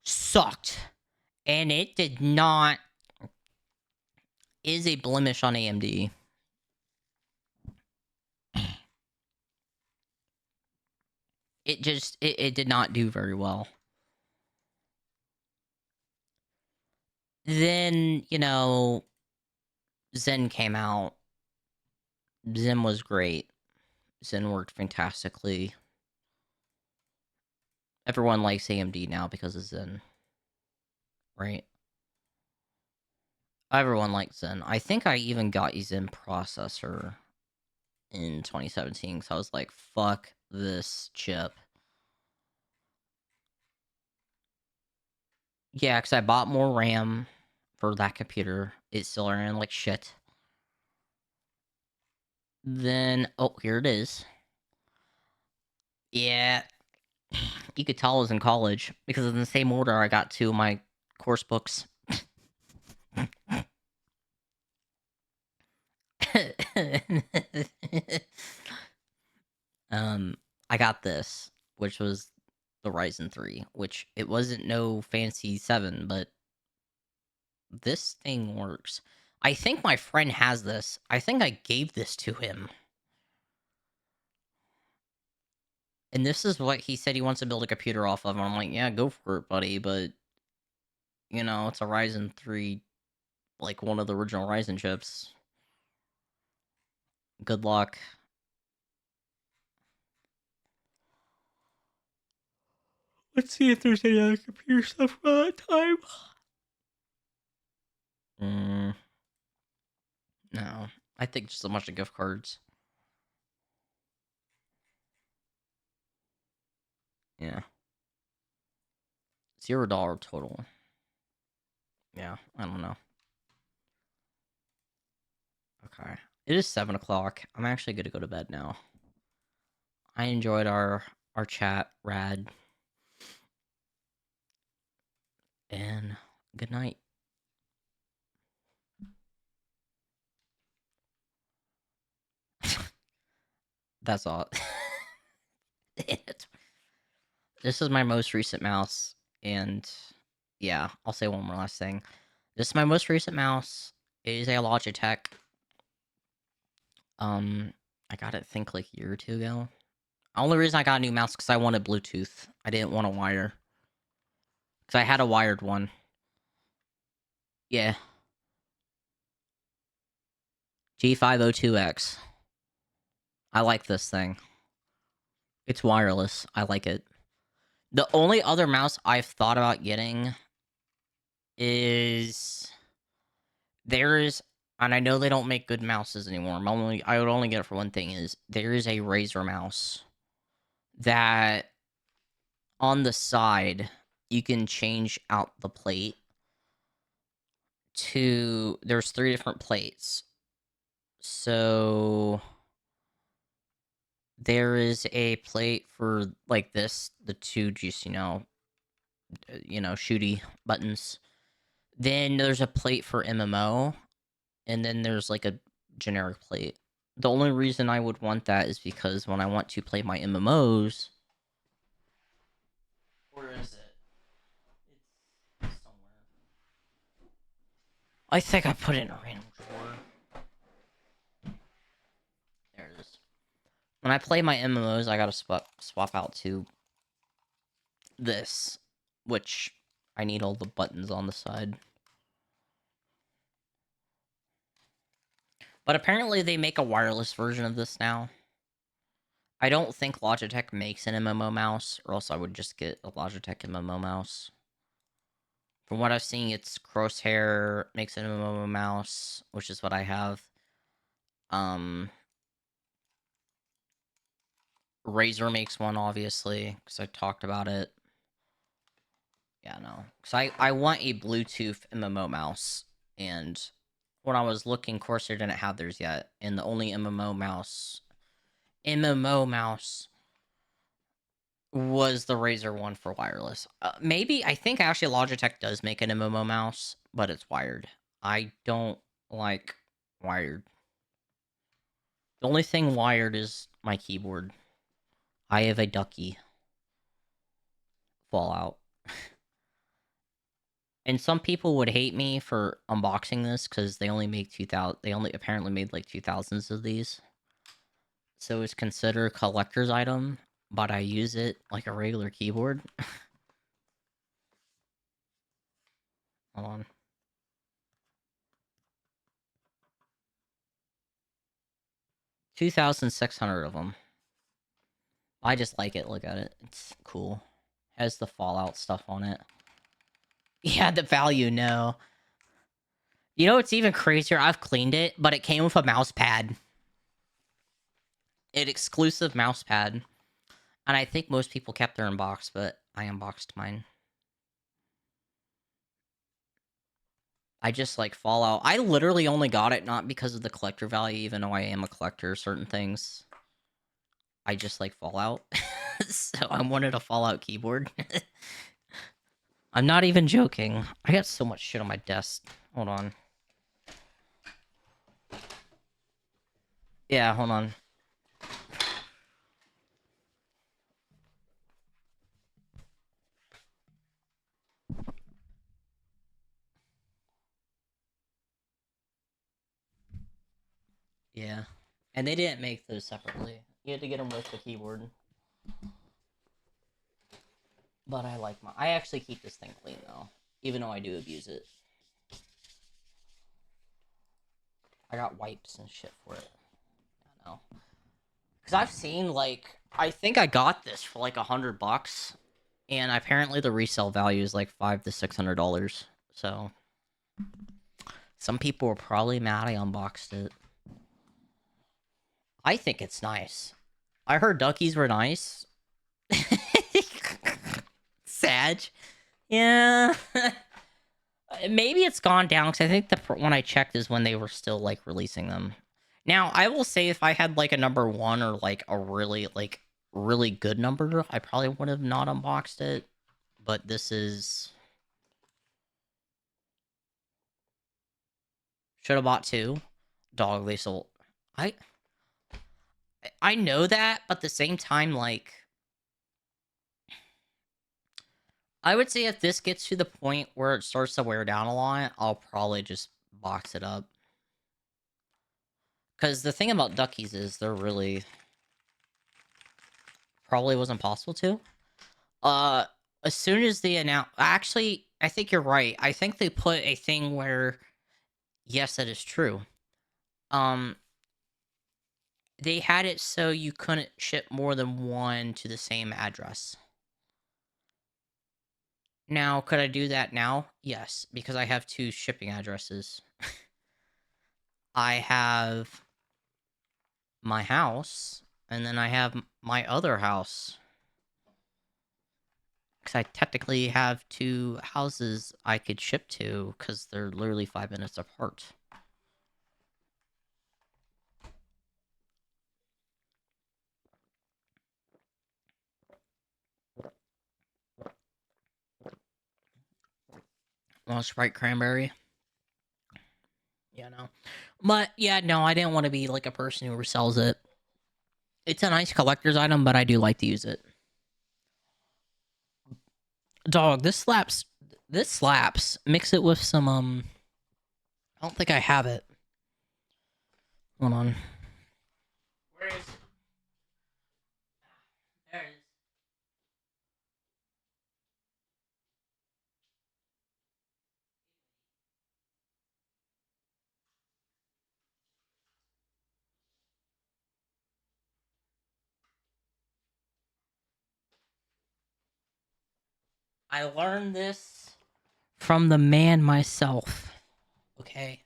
sucked, and it did not is a blemish on AMD. It did not do very well. Then, Zen came out. Zen was great. Zen worked fantastically. Everyone likes AMD now because of Zen. Right? Everyone likes Zen. I think I even got a Zen processor in 2017 because I was like, fuck this chip. Yeah, because I bought more RAM for that computer. It still ran like shit. Then, oh, here it is. Yeah, you could tell I was in college because in the same order I got two of my course books. I got this, which was the Ryzen 3, which it wasn't no fancy 7, but this thing works. I think my friend has this. I think I gave this to him. And this is what he said he wants to build a computer off of. And I'm like, yeah, go for it, buddy. But, it's a Ryzen 3, like one of the original Ryzen chips. Good luck. Let's see if there's any other computer stuff from that time. No, I think just a bunch of gift cards. Yeah. $0 total. Yeah, I don't know. Okay. It is 7 o'clock. I'm actually gonna go to bed now. I enjoyed our chat, rad. And good night. That's all. This is my most recent mouse, and yeah, I'll say one more last thing. This is my most recent mouse. It is a Logitech. I got it, think like a year or two ago. Only reason I got a new mouse because I wanted Bluetooth. I didn't want a wire. Because I had a wired one. Yeah. G502X. I like this thing. It's wireless. I like it. The only other mouse I've thought about getting is there is, and I know they don't make good mouses anymore. I would only get it for one thing: is there is a Razer mouse that on the side you can change out the plate to. There's 3 different plates, so there is a plate for like this, the two just shooty buttons. Then there's a plate for MMO, and then there's like a generic plate. The only reason I would want that is because when I want to play my MMOs, where is it? It's somewhere. I think I put it in a random drawer. There it is. When I play my MMOs, I gotta swap out to this, which I need all the buttons on the side. But apparently they make a wireless version of this now. I don't think Logitech makes an MMO mouse, or else I would just get a Logitech MMO mouse. From what I've seen, it's Crosshair makes an MMO mouse, which is what I have. Razer makes one, obviously, because I talked about it. Yeah, no. Because I want a Bluetooth MMO mouse, and when I was looking, Corsair didn't have theirs yet, and the only MMO mouse was the Razer one for wireless. Maybe, I think actually Logitech does make an MMO mouse, but it's wired. I don't like wired. The only thing wired is my keyboard. I have a Ducky Fallout. And some people would hate me for unboxing this because they only make 2,000. They only apparently made like 2,000s of these. So it's considered a collector's item, but I use it like a regular keyboard. Hold on. 2,600 of them. I just like it. Look at it. It's cool. Has the Fallout stuff on it. Yeah, the value, no. You know what's even crazier? I've cleaned it, but it came with a mouse pad. An exclusive mouse pad. And I think most people kept their unboxed, but I unboxed mine. I just like Fallout. I literally only got it not because of the collector value, even though I am a collector of certain things. I just like Fallout. So I wanted a Fallout keyboard. I'm not even joking. I got so much shit on my desk. Hold on. Yeah, hold on. Yeah. And they didn't make those separately. You had to get them with the keyboard. But I like my... I actually keep this thing clean, though. Even though I do abuse it. I got wipes and shit for it. I know. Because I've seen, like... I think I got this for, like, $100. And apparently the resale value is, like, $500 to $600. So Some people were probably mad I unboxed it. I think it's nice. I heard duckies were nice. Sag. Yeah. Maybe it's gone down because I think the when I checked is when they were still like releasing them. Now I will say if I had like a number one or like a really good number, I probably would have not unboxed it. But this is should have bought two. Dog they sold. I I know that, but at the same time, like I would say if this gets to the point where it starts to wear down a lot, I'll probably just box it up. Because the thing about duckies is they're really probably wasn't possible to. Uh, as soon as they announce, actually, I think you're right. I think they put a thing where, yes, that is true. Um, they had it so you couldn't ship more than one to the same address. Now, could I do that now? Yes, because I have two shipping addresses. I have my house, and then I have my other house. Because I technically have two houses I could ship to, because they're literally 5 minutes apart. Well, Sprite Cranberry. Yeah, no. But, yeah, no, I didn't want to be like a person who resells it. It's a nice collector's item, but I do like to use it. Dog, this slaps. This slaps. Mix it with some, I don't think I have it. Hold on. Where is it? There it is. I learned this from the man myself. Okay.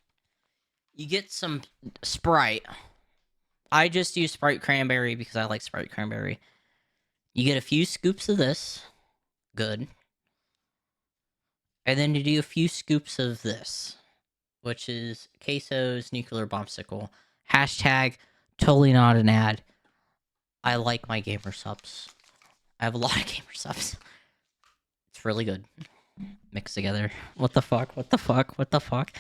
You get some Sprite. I just use Sprite Cranberry because I like Sprite Cranberry. You get a few scoops of this. Good. And then you do a few scoops of this, which is Queso's Nuclear Bombsicle. Hashtag totally not an ad. I like my gamer subs. I have a lot of gamer subs. It's really good. Mixed together. What the fuck? What the fuck? What the fuck?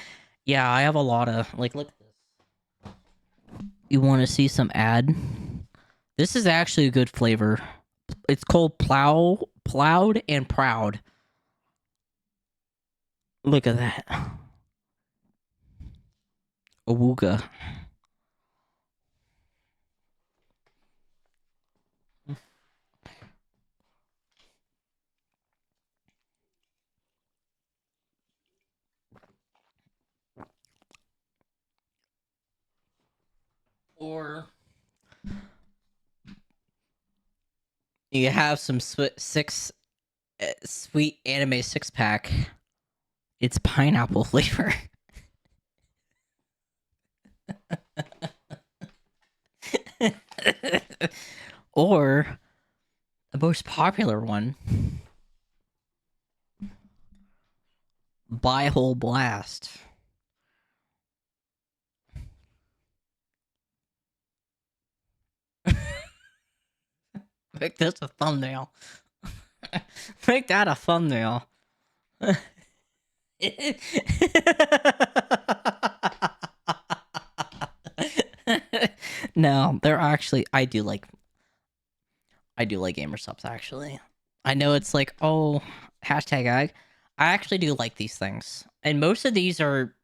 Yeah, I have a lot of like look at this. You want to see some ad? This is actually a good flavor. It's called Plowed and Proud. Look at that. Awooga. Or you have some sweet anime 6-pack. It's pineapple flavor. Or the most popular one, Buy Whole Blast. Make this a thumbnail. Make that a thumbnail. No, they're actually I do like gamer subs actually. I know it's like, oh, hashtag ag. I actually do like these things. And most of these are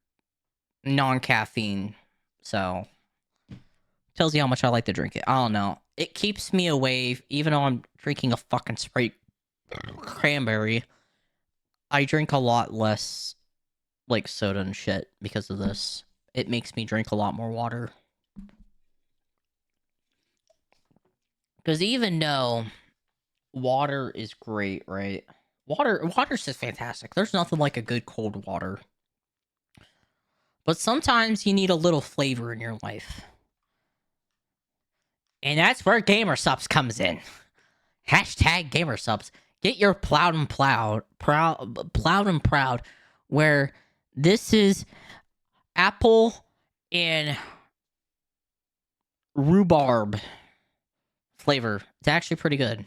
non-caffeine. So tells you how much I like to drink it. I don't know. It keeps me away even though I'm drinking a fucking Sprite Cranberry. I drink a lot less like soda and shit because of this. It makes me drink a lot more water. Because even though water is great, right? Water's just fantastic. There's nothing like a good cold water. But sometimes you need a little flavor in your life. And that's where Gamer Subs comes in. Hashtag Gamer Subs. Get your plowed and proud, where this is apple and rhubarb flavor. It's actually pretty good.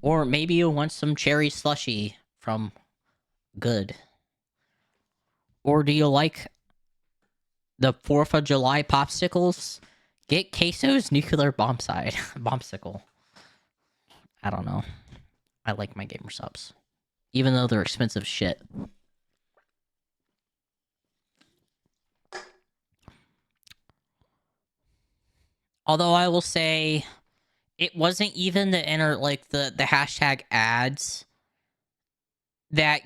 Or maybe you want some cherry slushy from Good. Or do you like the 4th of July popsicles? Get Queso's nuclear bombsicle. I don't know. I like my Gamer Subs. Even though they're expensive shit. Although I will say, it wasn't even the the hashtag ads that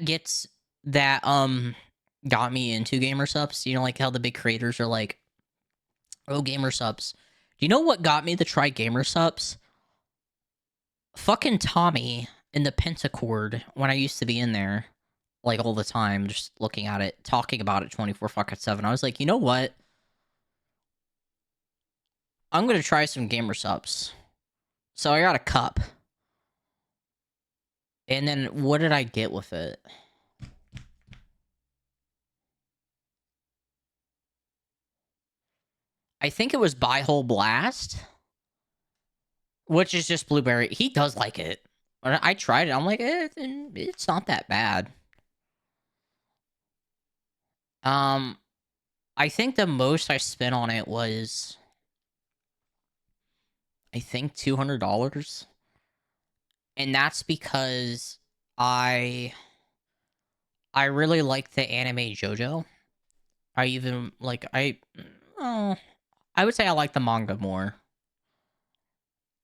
got me into Gamer Subs. You know, like how the big creators are like, oh, Gamer Subs. Do you know what got me to try Gamer Subs? Fucking Tommy in the Pentacord when I used to be in there, like all the time, just looking at it, talking about it 24/7. I was like, you know what? I'm gonna try some Gamer Subs. So I got a cup. And then what did I get with it? I think it was Buy Whole Blast, which is just blueberry. He does like it. I tried it. I'm like, it's not that bad. I think the most I spent on it was, I think $200, and that's because I really like the anime JoJo. Oh, I would say I like the manga more.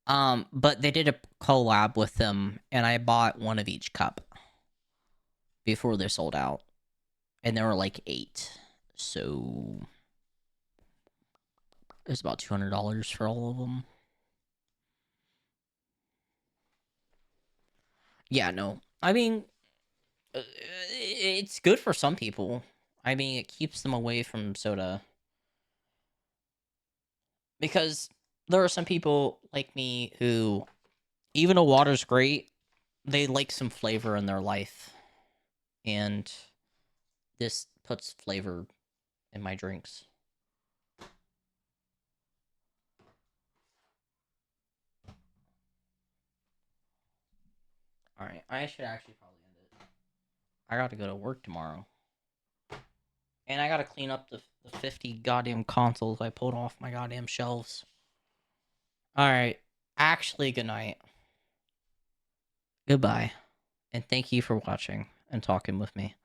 But they did a collab with them, and I bought one of each cup before they sold out, and there were like 8, so it was about $200 for all of them. Yeah, no, I mean, it's good for some people. I mean, it keeps them away from soda. Because there are some people like me who, even though water's great, they like some flavor in their life. And this puts flavor in my drinks. Alright, I should actually probably end it. I gotta go to work tomorrow. And I gotta clean up the 50 goddamn consoles I pulled off my goddamn shelves. Alright, actually, good night. Goodbye. And thank you for watching and talking with me.